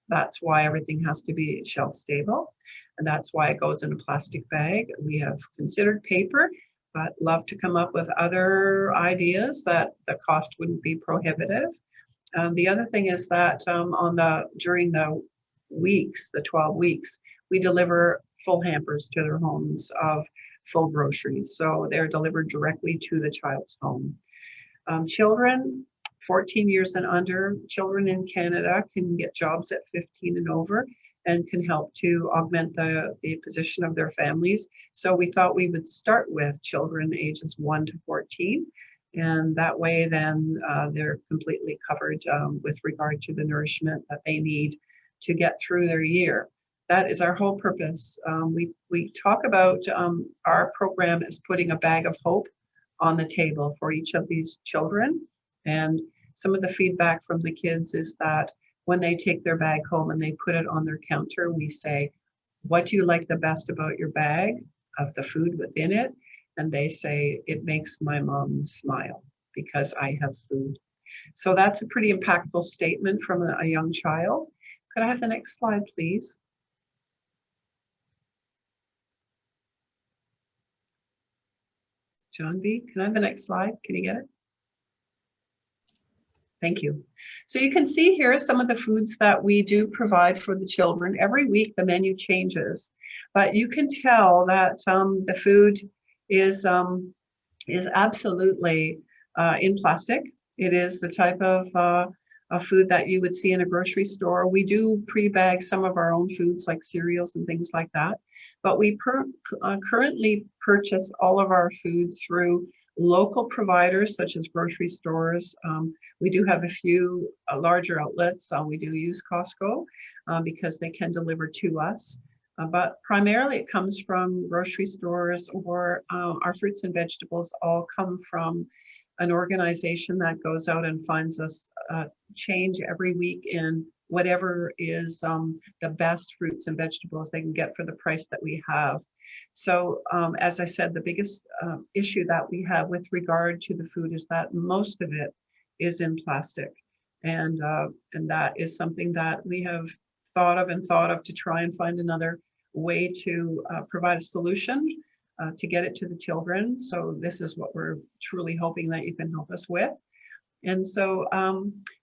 That's why everything has to be shelf stable, and that's why it goes in a plastic bag. We have considered paper, but love to come up with other ideas that the cost wouldn't be prohibitive. The other thing is that during the weeks, the 12 weeks, we deliver full hampers to their homes of full groceries. So they're delivered directly to the child's home. Children 14 years and under, children in Canada can get jobs at 15 and over and can help to augment the position of their families. So we thought we would start with children ages 1 to 14. And that way then they're completely covered with regard to the nourishment that they need to get through their year. That is our whole purpose. We talk about our program as putting a bag of hope on the table for each of these children. And some of the feedback from the kids is that when they take their bag home and they put it on their counter, we say, what do you like the best about your bag, of the food within it? And they say, it makes my mom smile because I have food. So that's a pretty impactful statement from a young child. Could I have the next slide, please? John B., can I have the next slide? Can you get it? Thank you. So you can see here some of the foods that we do provide for the children. Every week the menu changes, but you can tell that the food is absolutely in plastic. It is the type of food that you would see in a grocery store. We do pre-bag some of our own foods like cereals and things like that, but we currently purchase all of our food through local providers such as grocery stores. We do have a few larger outlets. We do use Costco because they can deliver to us. But primarily it comes from grocery stores, or our fruits and vegetables all come from an organization that goes out and finds us change every week in whatever is the best fruits and vegetables they can get for the price that we have. So as I said, the biggest issue that we have with regard to the food is that most of it is in plastic. And that is something that we have thought of to try and find another way to provide a solution to get it to the children. So this is what we're truly hoping that you can help us with. And so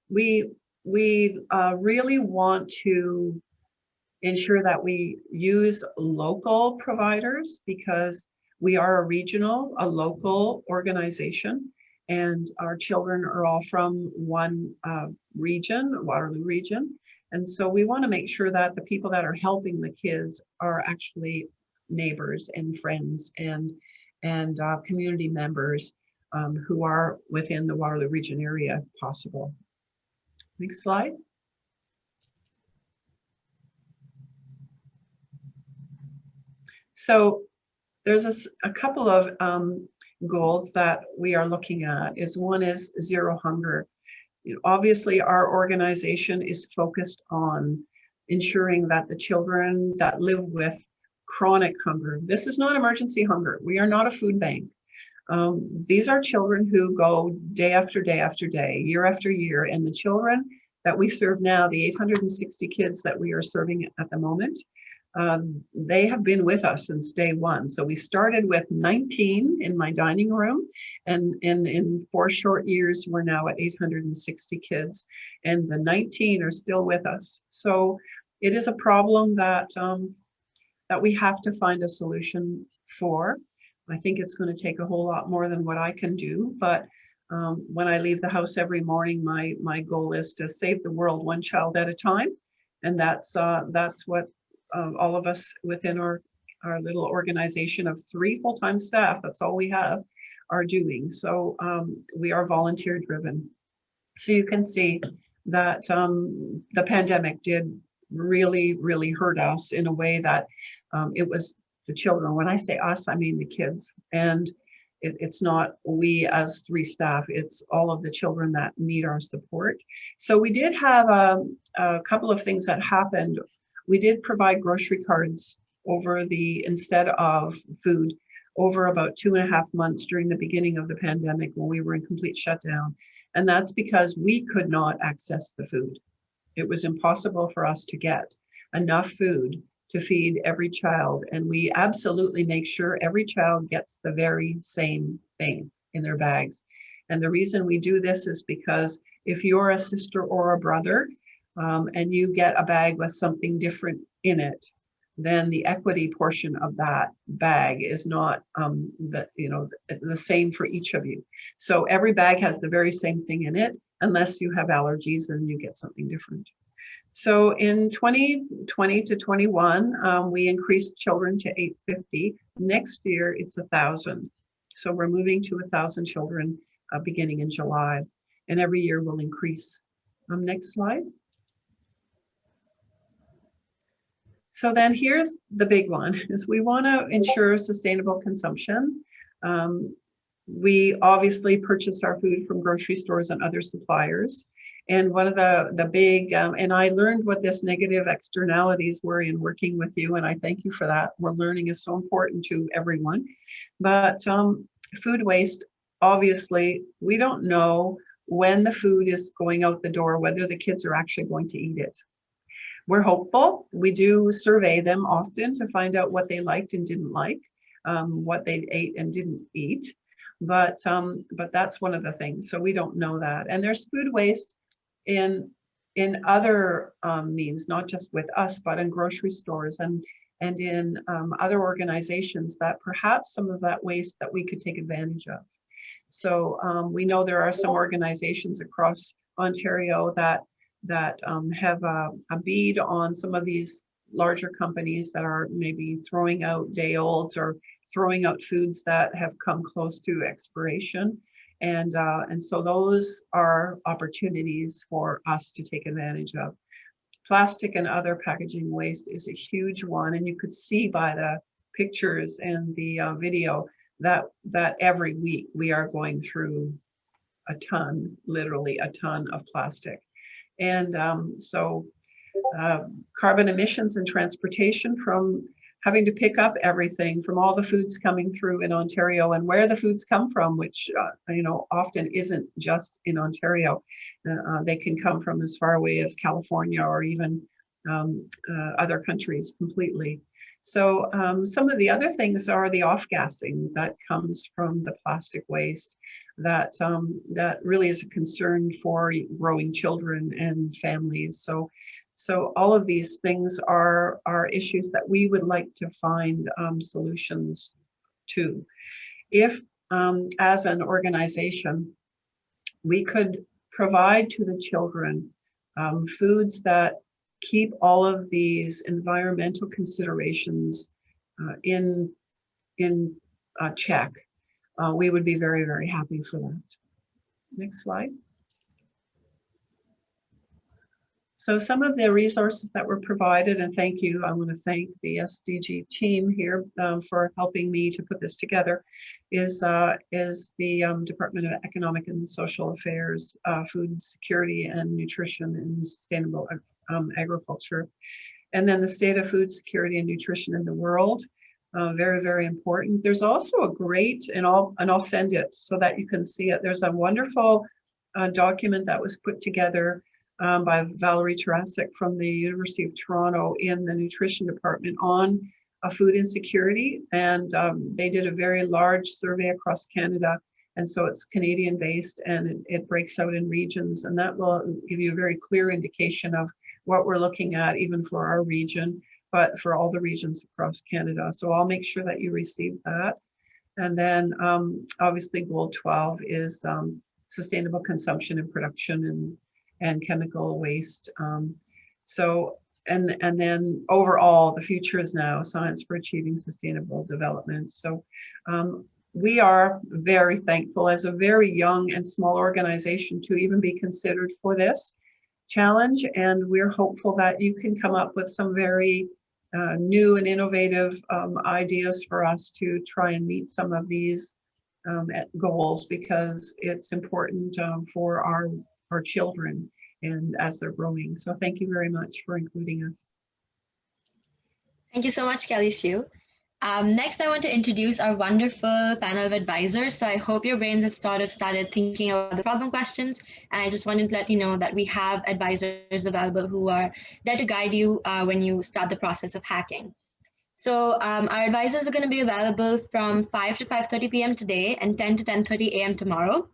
we really want to ensure that we use local providers, because we are a local organization, and our children are all from one region, Waterloo region. And so we want to make sure that the people that are helping the kids are actually neighbors and friends and community members who are within the Waterloo region area if possible. Next slide. So there's a couple of goals that we are looking at. One is zero hunger. Obviously, our organization is focused on ensuring that the children that live with chronic hunger, this is not emergency hunger. We are not a food bank. These are children who go day after day after day, year after year, and the children that we serve now, the 860 kids that we are serving at the moment, they have been with us since day one. So we started with 19 in my dining room, and in 4 short years, we're now at 860 kids, and the 19 are still with us. So it is a problem that, that we have to find a solution for. I think it's going to take a whole lot more than what I can do, but when I leave the house every morning, my goal is to save the world one child at a time, and that's what all of us within our little organization of 3 full-time staff, that's all we have, are doing. So we are volunteer driven. So you can see that the pandemic did really, really hurt us in a way that it was the children. When I say us, I mean the kids. And it's not we as 3 staff, it's all of the children that need our support. So we did have a couple of things that happened. We did provide grocery cards instead of food over about 2.5 months during the beginning of the pandemic when we were in complete shutdown. And that's because we could not access the food. It was impossible for us to get enough food to feed every child. And we absolutely make sure every child gets the very same thing in their bags. And the reason we do this is because if you're a sister or a brother, and you get a bag with something different in it, then the equity portion of that bag is not the same for each of you. So every bag has the very same thing in it, unless you have allergies and you get something different. So in 2020 to 21, we increased children to 850. Next year, it's 1,000. So we're moving to 1,000 children beginning in July, and every year will increase. Next slide. So then here's the big one, is we want to ensure sustainable consumption. We obviously purchase our food from grocery stores and other suppliers. And one of the big, and I learned what this negative externalities were in working with you, and I thank you for that. We're learning is so important to everyone. But food waste, obviously, we don't know when the food is going out the door, whether the kids are actually going to eat it. We're hopeful. We do survey them often to find out what they liked and didn't like, what they ate and didn't eat. But that's one of the things. So we don't know that. And there's food waste in other means, not just with us, but in grocery stores and in other organizations, that perhaps some of that waste that we could take advantage of. So we know there are some organizations across Ontario that have a bead on some of these larger companies that are maybe throwing out day olds or throwing out foods that have come close to expiration. And so those are opportunities for us to take advantage of. Plastic and other packaging waste is a huge one. And you could see by the pictures and the video that every week we are going through a ton, literally a ton of plastic. And so carbon emissions in transportation from having to pick up everything from all the foods coming through in Ontario and where the foods come from, which often isn't just in Ontario. They can come from as far away as California or even other countries completely. So some of the other things are the off-gassing that comes from the plastic waste that really is a concern for growing children and families. So all of these things are issues that we would like to find solutions to. If, as an organization, we could provide to the children foods that keep all of these environmental considerations in check, we would be very, very happy for that. Next slide. So some of the resources that were provided, and thank you, I want to thank the SDG team here for helping me to put this together, is the Department of Economic and Social Affairs, Food Security and Nutrition and Sustainable Agriculture. And then the state of food security and nutrition in the world, very, very important. There's also a great, and I'll send it so that you can see it. There's a wonderful document that was put together by Valerie Tarasic from the University of Toronto in the nutrition department on food insecurity. And they did a very large survey across Canada. And so it's Canadian based and it breaks out in regions. And that will give you a very clear indication of what we're looking at, even for our region, but for all the regions across Canada. So I'll make sure that you receive that. And then obviously goal 12 is sustainable consumption and production and chemical waste. And then overall, the future is now, science for achieving sustainable development. So we are very thankful as a very young and small organization to even be considered for this challenge. And we're hopeful that you can come up with some very new and innovative ideas for us to try and meet some of these goals, because it's important for our children and as they're growing. So thank you very much for including us. Thank you so much, Kelly Sue. Next, I want to introduce our wonderful panel of advisors. So I hope your brains have started thinking about the problem questions. And I just wanted to let you know that we have advisors available who are there to guide you when you start the process of hacking. So our advisors are going to be available from 5 to 5:30 p.m. today and 10 to 10:30 a.m. tomorrow.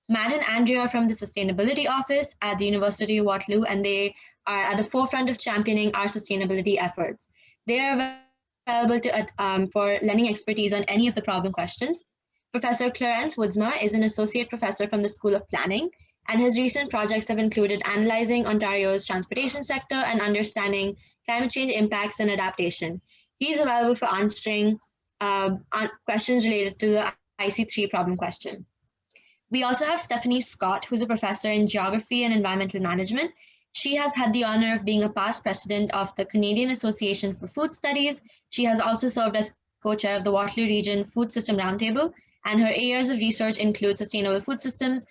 Matt and Andrea are from the Sustainability Office at the University of Waterloo, and they are at the forefront of championing our sustainability efforts. They are available to, for lending expertise on any of the problem questions. Professor Clarence Woodsma is an associate professor from the School of Planning, and his recent projects have included analyzing Ontario's transportation sector and understanding climate change impacts and adaptation. He's available for answering questions related to the IC3 problem question. We also have Stephanie Scott, who's a professor in geography and environmental management. She has had the honor of being a past president of the Canadian Association for Food Studies. She has also served as co-chair of the Waterloo Region Food System Roundtable, and her areas of research include sustainable food systems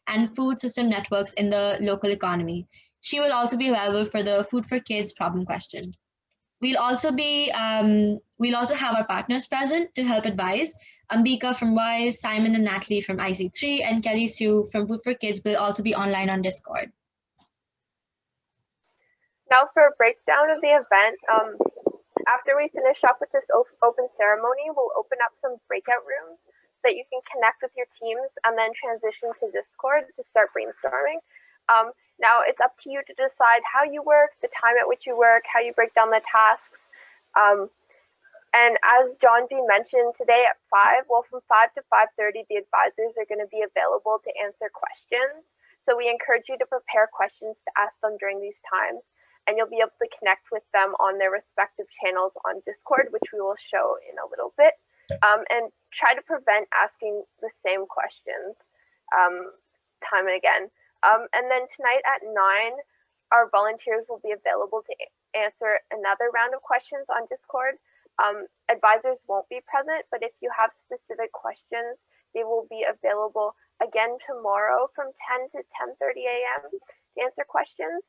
and food system networks in the local economy. She will also be available for the Food for Kids problem question. We'll also have our partners present to help advise. Ambika from WISE, Simon and Natalie from IC3, and Kelly Sue from Food for Kids will also be online on Discord. Now for a breakdown of the event, after we finish up with this open ceremony, we'll open up some breakout rooms that you can connect with your teams and then transition to Discord to start brainstorming. Now it's up to you to decide how you work, the time at which you work, how you break down the tasks. And as John B. mentioned, today at 5, well, from 5 to 5:30, the advisors are going to be available to answer questions. So we encourage you to prepare questions to ask them during these times, and you'll be able to connect with them on their respective channels on Discord, which we will show in a little bit, and try to prevent asking the same questions time and again. And then tonight at 9, our volunteers will be available to answer another round of questions on Discord. Advisors won't be present, but if you have specific questions, they will be available again tomorrow from 10 to 10:30 a.m. to answer questions.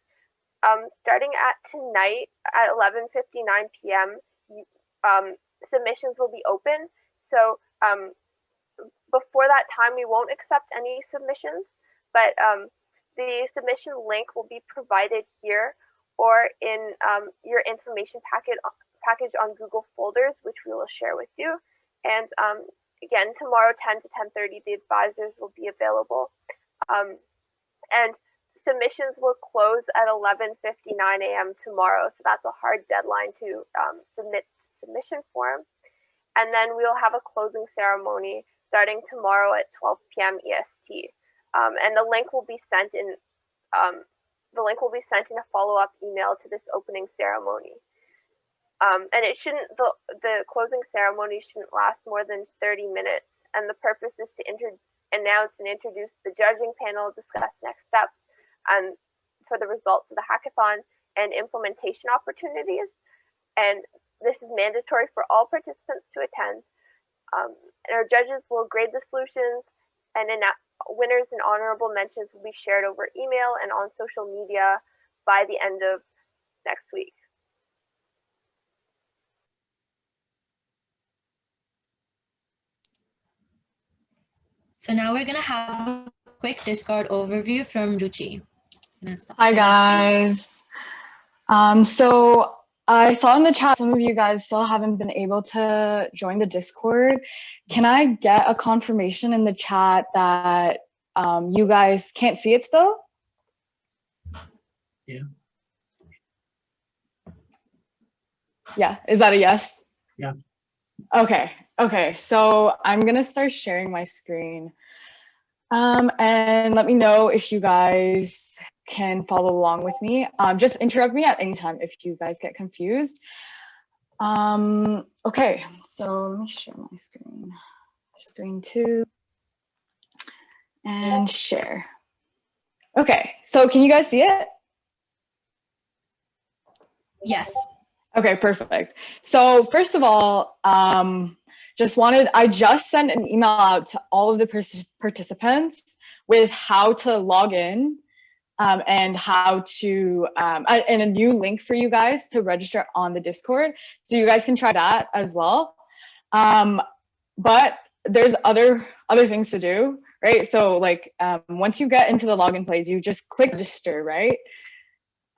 starting at tonight at 11:59 p.m., submissions will be open. So before that time, we won't accept any submissions, but the submission link will be provided here or in your information package on Google Folders, which we will share with you. And again, tomorrow 10 to 10:30, the advisors will be available. And submissions will close at 11:59 a.m. tomorrow, so that's a hard deadline to submit submission form. And then we'll have a closing ceremony starting tomorrow at 12 p.m. EST. And the link will be sent in a follow-up email to this opening ceremony. And it shouldn't, the closing ceremony shouldn't last more than 30 minutes. And the purpose is to announce and introduce the judging panel, discuss next steps, and for the results of the hackathon and implementation opportunities. And this is mandatory for all participants to attend. And our judges will grade the solutions, and winners and honorable mentions will be shared over email and on social media by the end of next week. So now we're gonna have a quick Discord overview from Ruchi. Hi guys. So I saw in the chat some of you guys still haven't been able to join the Discord. Can I get a confirmation in the chat that you guys can't see it still? Yeah. Yeah, is that a yes? Yeah. Okay, so I'm gonna start sharing my screen. And let me know if you guys can follow along with me. Just interrupt me at any time if you guys get confused. Okay, so let me share my screen. Screen 2 and share. Okay, so can you guys see it? Yes. Okay, perfect. So first of all, I just sent an email out to all of the participants with how to log in and how to, and a new link for you guys to register on the Discord. So you guys can try that as well. But there's other things to do, right? So like once you get into the login page, you just click register, right?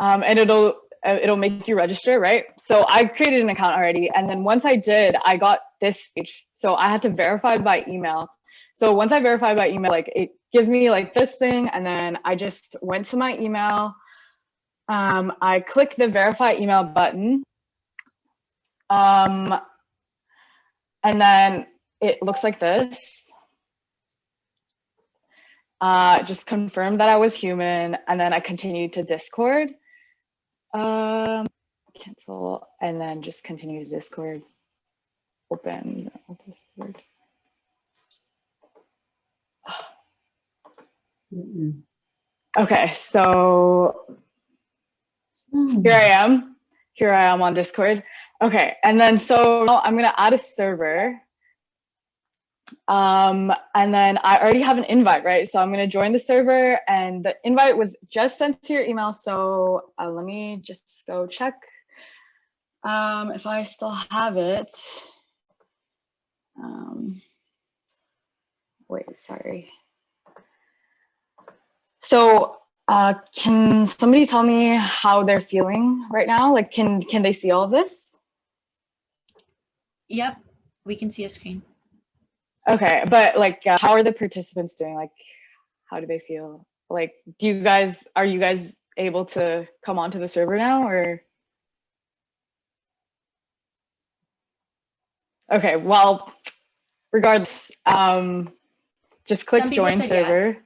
And it'll make you register, right? So I created an account already. And then once I did, I got this page. So I had to verify by email. So once I verified by email, like it gives me like this thing. And then I just went to my email. I clicked the verify email button. And then it looks like this. Just confirmed that I was human. And then I continued to Discord. Cancel, and then just continue to Discord. Open Discord. Okay, so here I am on Discord. Okay, and then so now I'm gonna add a server. And then I already have an invite, right? So I'm gonna join the server, and the invite was just sent to your email. So let me just go check if I still have it. Wait, sorry. So can somebody tell me how they're feeling right now? Like, can they see all of this? Yep, we can see a screen. Okay, but like, how are the participants doing? Like, how do they feel? Like, are you guys able to come onto the server now, or? Okay, well, regardless, just click join server. Yes.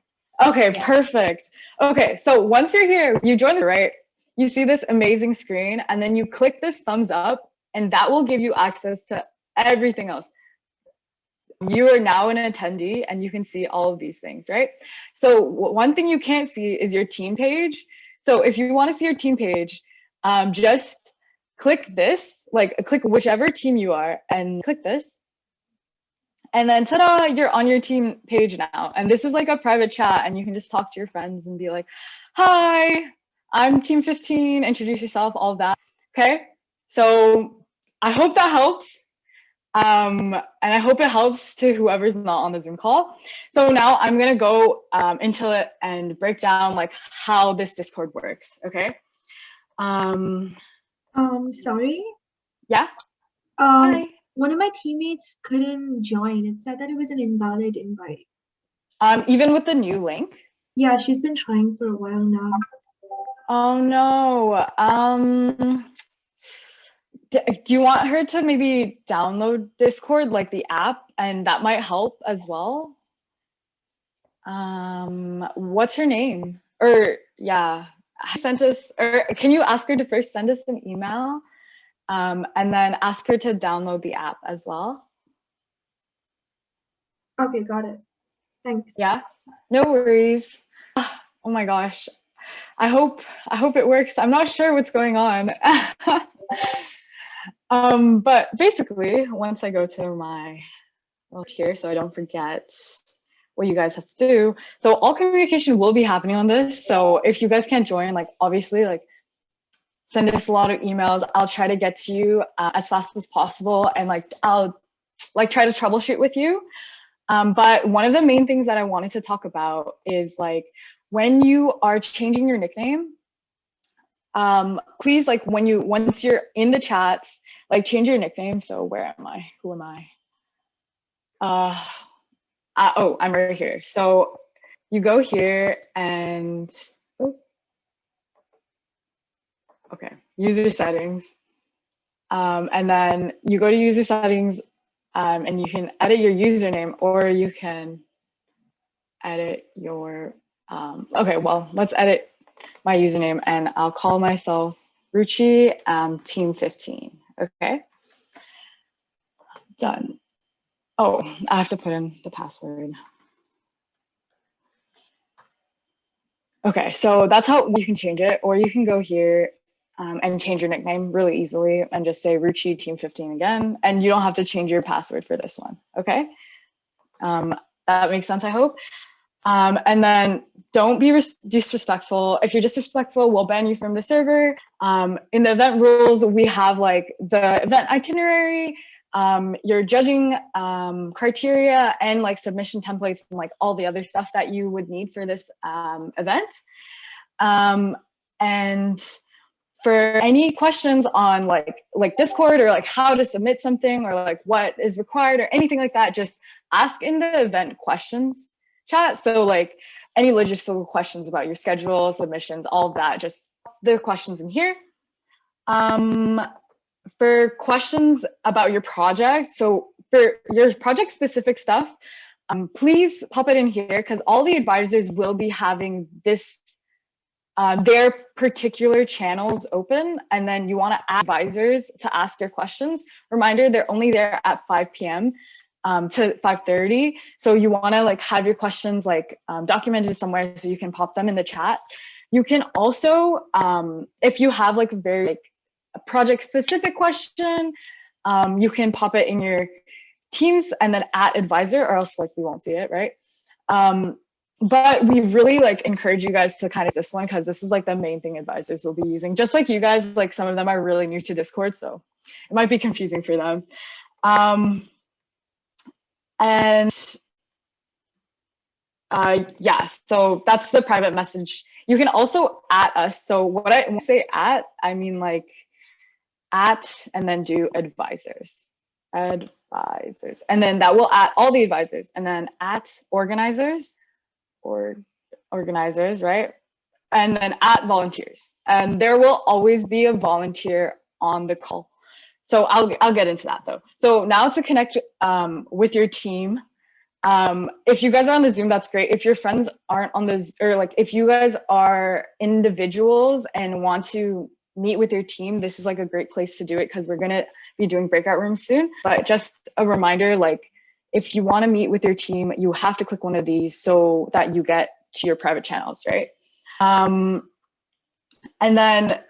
Okay, yeah. Perfect. Okay, so once you're here, you join, right? You see this amazing screen, and then you click this thumbs up, and that will give you access to everything else. You are now an attendee, and you can see all of these things, right? So one thing you can't see is your team page. So if you want to see your team page, just click this, like click whichever team you are, and click this. And then ta-da, you're on your team page now. And this is like a private chat, and you can just talk to your friends and be like, hi, I'm team 15, introduce yourself, all of that. Okay, so I hope that helps. And I hope it helps to whoever's not on the Zoom call. So now I'm gonna go into it and break down like how this Discord works, okay? Sorry. Yeah? Hi. One of my teammates couldn't join. It said that it was an invalid invite. Even with the new link? Yeah, she's been trying for a while now. Oh no. Do you want her to maybe download Discord, like the app, and that might help as well? What's her name? Or yeah, sent us, or can you ask her to first send us an email, and then ask her to download the app as well? Okay, got it. Thanks. Yeah, no worries. Oh my gosh, I hope it works. I'm not sure what's going on. But basically, once I go to my here, so I don't forget what you guys have to do. So all communication will be happening on this. So if you guys can't join, like obviously, like send us a lot of emails. I'll try to get to you as fast as possible, and like I'll like try to troubleshoot with you. But one of the main things that I wanted to talk about is like when you are changing your nickname, please, like once you're in the chats, like change your nickname. So where am I? Who am I? Oh, I'm right here. So you go here and okay, user settings, and then you go to user settings, and you can edit your username, or you can edit your okay, well, let's edit my username, and I'll call myself Ruchi, team 15. Okay, done. Oh, I have to put in the password. Okay, so that's how you can change it, or you can go here and change your nickname really easily and just say Ruchi team 15 again, and you don't have to change your password for this one, okay? That makes sense, I hope. And then don't be disrespectful. If you're disrespectful, we'll ban you from the server. In the event rules, we have like the event itinerary, your judging criteria, and like submission templates and like all the other stuff that you would need for this event. And for any questions on like Discord, or like how to submit something, or like what is required, or anything like that, just ask in the event questions chat. So like any logistical questions about your schedule, submissions, all of that, just the questions in here. For questions about your project, so for your project specific stuff, please pop it in here, because all the advisors will be having this their particular channels open, and then you want to add advisors to ask your questions. Reminder, they're only there at 5 p.m. To 5:30, so you want to like have your questions like documented somewhere so you can pop them in the chat. You can also, if you have like a very like a project specific question, you can pop it in your teams and then at advisor, or else like we won't see it, right? But we really like encourage you guys to kind of this one, because this is like the main thing advisors will be using. Just like you guys, like some of them are really new to Discord, so it might be confusing for them. And yeah, so that's the private message. You can also at us. So what I say at, I mean like at and then do advisors, and then that will at all the advisors, and then at organizers, or organizers, right? And then at volunteers, and there will always be a volunteer on the call. So I'll get into that though. So now to connect with your team, if you guys are on the Zoom, that's great. If your friends aren't on the, or like if you guys are individuals and want to meet with your team, this is like a great place to do it, because we're gonna be doing breakout rooms soon. But just a reminder, like if you want to meet with your team, you have to click one of these so that you get to your private channels, right? And then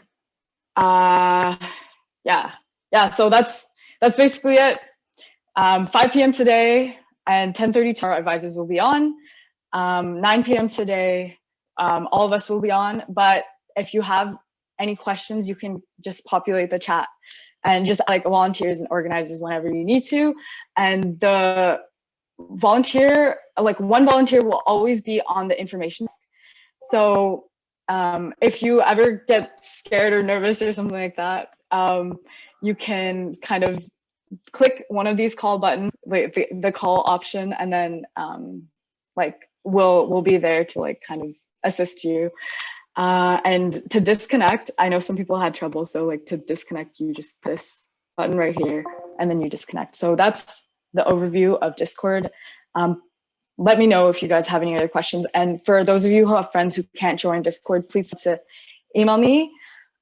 yeah, so that's basically it. 5 p.m. today and 10:30 tomorrow, advisors will be on. 9 p.m. today, all of us will be on. But if you have any questions, you can just populate the chat and just like volunteers and organizers whenever you need to. And the volunteer, like one volunteer will always be on the information. So if you ever get scared or nervous or something like that, you can kind of click one of these call buttons, like the call option, and then like we'll be there to like kind of assist you. And to disconnect, I know some people had trouble, so like to disconnect, you just this button right here, and then you disconnect. So that's the overview of Discord. Let me know if you guys have any other questions. And for those of you who have friends who can't join Discord, please email me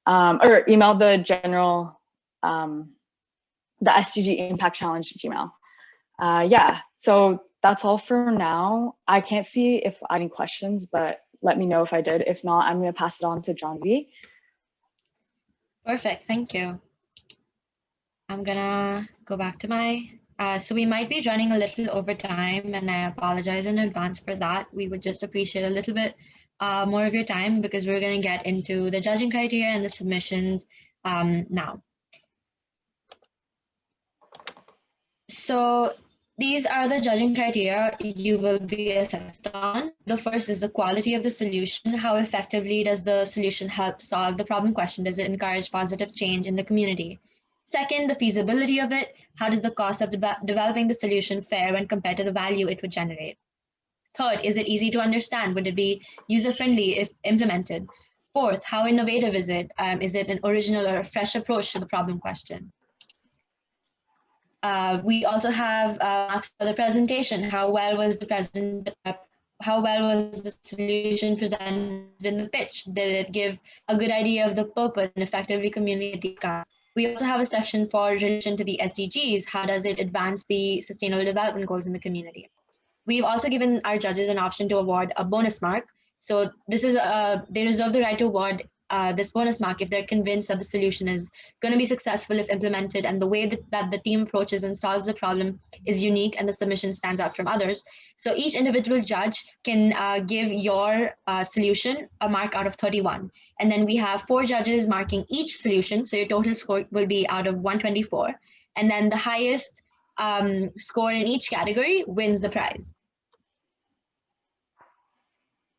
or email the general, the SDG Impact Challenge Gmail. Yeah, so that's all for now. I can't see if I have any questions, but let me know if I did. If not, I'm going to pass it on to John V. Perfect, thank you. I'm gonna go back to my, so we might be running a little over time, and I apologize in advance for that. We would just appreciate a little bit more of your time because we're gonna get into the judging criteria and the submissions now. So these are the judging criteria you will be assessed on. The first is the quality of the solution. How effectively does the solution help solve the problem question? Does it encourage positive change in the community? Second, the feasibility of it. How does the cost of developing the solution fare when compared to the value it would generate? Third, is it easy to understand? Would it be user-friendly if implemented? Fourth, how innovative is it? Is it an original or a fresh approach to the problem question? We also have marks for the presentation. How well was the solution presented in the pitch? Did it give a good idea of the purpose and effectively communicate the outcomes? We also have a section for relation to the SDGs. How does it advance the sustainable development goals in the community? We've also given our judges an option to award a bonus mark. So this is they reserve the right to award this bonus mark if they're convinced that the solution is going to be successful if implemented, and the way that the team approaches and solves the problem is unique and the submission stands out from others. So each individual judge can give your solution a mark out of 31. And then we have 4 judges marking each solution. So your total score will be out of 124. And then the highest score in each category wins the prize.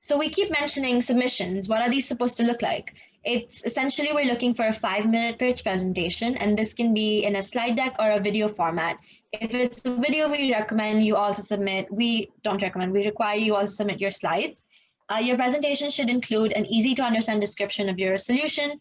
So we keep mentioning submissions. What are these supposed to look like? It's essentially we're looking for a 5-minute pitch presentation, and this can be in a slide deck or a video format. If it's a video, we recommend you also submit, we don't recommend, we require you also submit your slides. Your presentation should include an easy to understand description of your solution,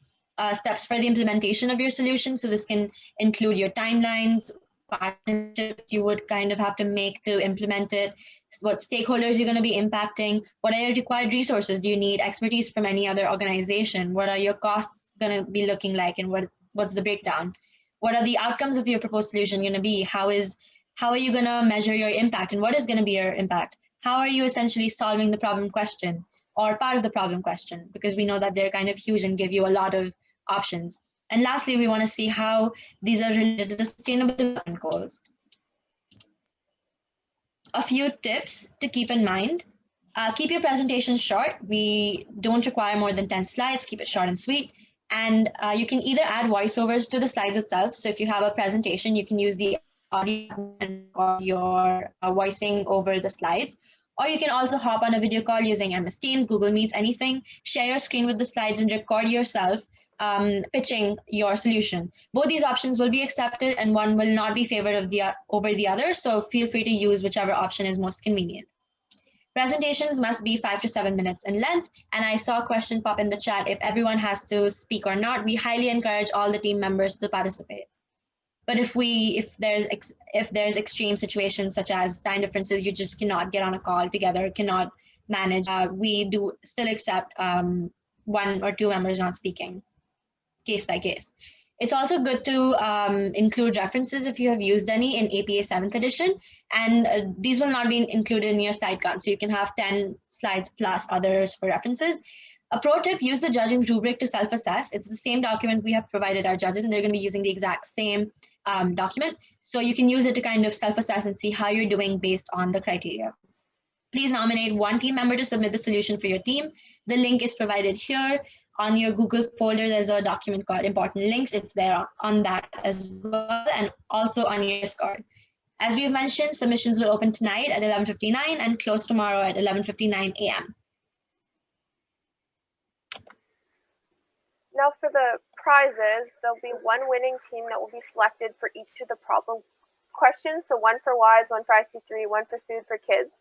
steps for the implementation of your solution. So this can include your timelines, partnerships you would kind of have to make to implement it, what stakeholders you're going to be impacting, what are your required resources, do you need expertise from any other organization, what are your costs going to be looking like, and what's the breakdown, what are the outcomes of your proposed solution going to be, how are you going to measure your impact, and what is going to be your impact, how are you essentially solving the problem question or part of the problem question, because we know that they're kind of huge and give you a lot of options. And lastly, we want to see how these are related to the sustainable development goals. A few tips to keep in mind. Keep your presentation short. We don't require more than 10 slides. Keep it short and sweet. And you can either add voiceovers to the slides itself. So if you have a presentation, you can use the audio and your voicing over the slides. Or you can also hop on a video call using MS Teams, Google Meets, anything. Share your screen with the slides and record yourself pitching your solution. Both these options will be accepted, and one will not be favored over the other, so feel free to use whichever option is most convenient. Presentations must be 5 to 7 minutes in length, and I saw a question pop in the chat if everyone has to speak or not. We highly encourage all the team members to participate. But if there's extreme situations such as time differences, you just cannot get on a call together, cannot manage, we do still accept 1 or 2 members not speaking, case by case. It's also good to include references if you have used any in APA 7th edition, and these will not be included in your slide count. So you can have 10 slides plus others for references. A pro tip, use the judging rubric to self-assess. It's the same document we have provided our judges, and they're going to be using the exact same document. So you can use it to kind of self-assess and see how you're doing based on the criteria. Please nominate 1 team member to submit the solution for your team. The link is provided here. on your Google folder, there's a document called Important Links. It's there on that as well, and also on your Discord. As we've mentioned, submissions will open tonight at 11:59 and close tomorrow at 11:59 a.m. Now for the prizes, there'll be one winning team that will be selected for each of the problem questions. So one for WISE, one for IC3, one for Food for Kids.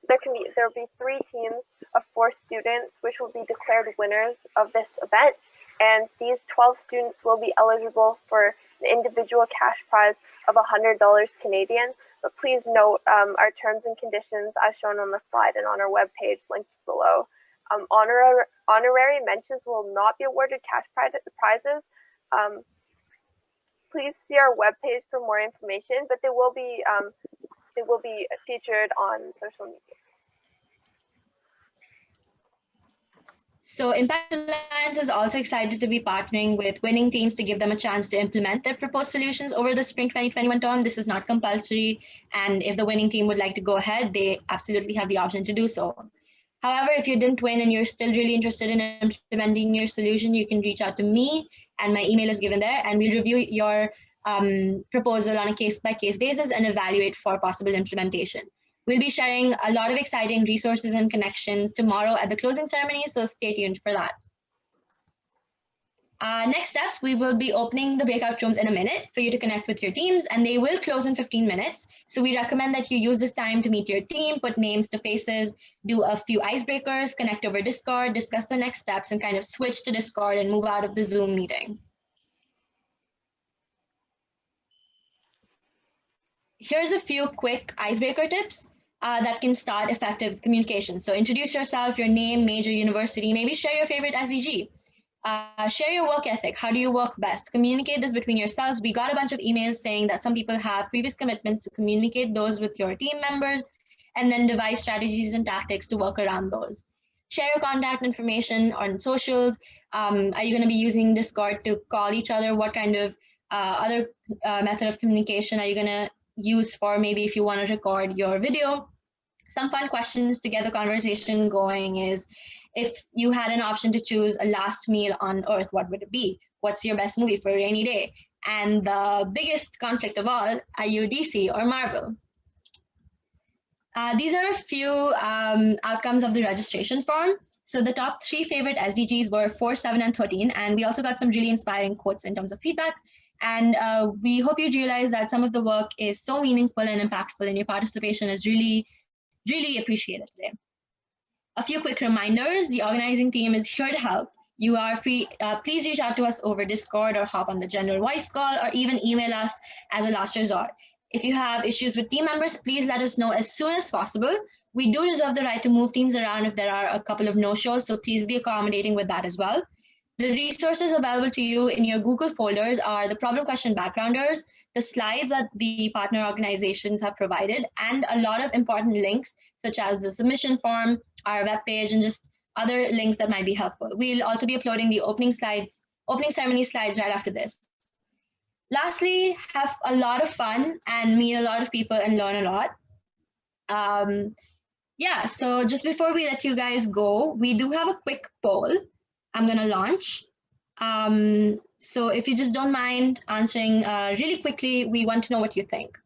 There will be 3 teams of 4 students, which will be declared winners of this event. And these 12 students will be eligible for an individual cash prize of $100 Canadian. But please note our terms and conditions as shown on the slide and on our webpage linked below. Honorary mentions will not be awarded cash prizes. Please see our webpage for more information, but they will be featured on social media. So Impact Alliance is also excited to be partnering with winning teams to give them a chance to implement their proposed solutions over the spring 2021 term. This is not compulsory, and if the winning team would like to go ahead, they absolutely have the option to do so. However, if you didn't win and you're still really interested in implementing your solution, you can reach out to me, and my email is given there, and we'll review your proposal on a case-by-case basis and evaluate for possible implementation. We'll be sharing a lot of exciting resources and connections tomorrow at the closing ceremony, so stay tuned for that. Next steps, we will be opening the breakout rooms in a minute for you to connect with your teams, and they will close in 15 minutes. So we recommend that you use this time to meet your team, put names to faces, do a few icebreakers, connect over Discord, discuss the next steps, and kind of switch to Discord and move out of the Zoom meeting. Here's a few quick icebreaker tips that can start effective communication. So introduce yourself, your name, major, university, maybe share your favorite SDG. Share your work ethic. How do you work best? Communicate this between yourselves. We got a bunch of emails saying that some people have previous commitments, to communicate those with your team members and then devise strategies and tactics to work around those. Share your contact information on socials. Are you going to be using Discord to call each other? What kind of other method of communication are you going to use for maybe if you want to record your video? Some fun questions to get the conversation going is, if you had an option to choose a last meal on Earth, what would it be? What's your best movie for a rainy day? And the biggest conflict of all, are you DC or Marvel? These are a few outcomes of the registration form. So the top 3 favorite SDGs were 4, 7, and 13. And we also got some really inspiring quotes in terms of feedback. And we hope you realize that some of the work is so meaningful and impactful, and your participation is really, really appreciated today. A few quick reminders: the organizing team is here to help. You are free. Please reach out to us over Discord or hop on the general voice call or even email us as a last resort. If you have issues with team members, please let us know as soon as possible. We do reserve the right to move teams around if there are a couple of no-shows, so please be accommodating with that as well. The resources available to you in your Google folders are the problem question backgrounders, the slides that the partner organizations have provided, and a lot of important links, such as the submission form, our webpage, and just other links that might be helpful. We'll also be uploading the opening ceremony slides right after this. Lastly, have a lot of fun and meet a lot of people and learn a lot. Yeah, so just before we let you guys go, we do have a quick poll I'm going to launch. So if you just don't mind answering really quickly, we want to know what you think.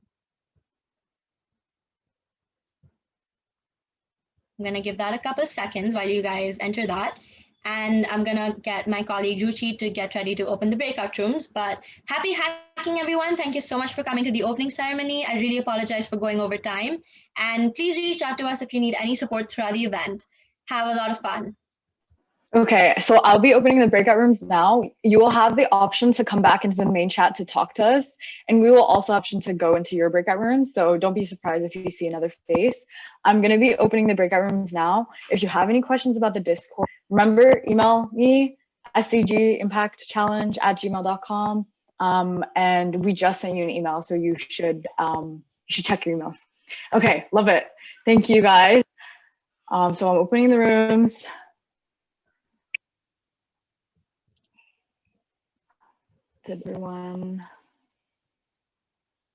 I'm going to give that a couple of seconds while you guys enter that. And I'm going to get my colleague Ruchi to get ready to open the breakout rooms. But happy hacking, everyone. Thank you so much for coming to the opening ceremony. I really apologize for going over time. And please reach out to us if you need any support throughout the event. Have a lot of fun. Okay, so I'll be opening the breakout rooms now. You will have the option to come back into the main chat to talk to us, and we will also have option to go into your breakout rooms, so don't be surprised if you see another face. I'm going to be opening the breakout rooms now. If you have any questions about the Discord, remember, email me, sdgimpactchallenge@gmail.com, and we just sent you an email, so you should check your emails. Okay, love it. Thank you, guys. So I'm opening the rooms. Everyone.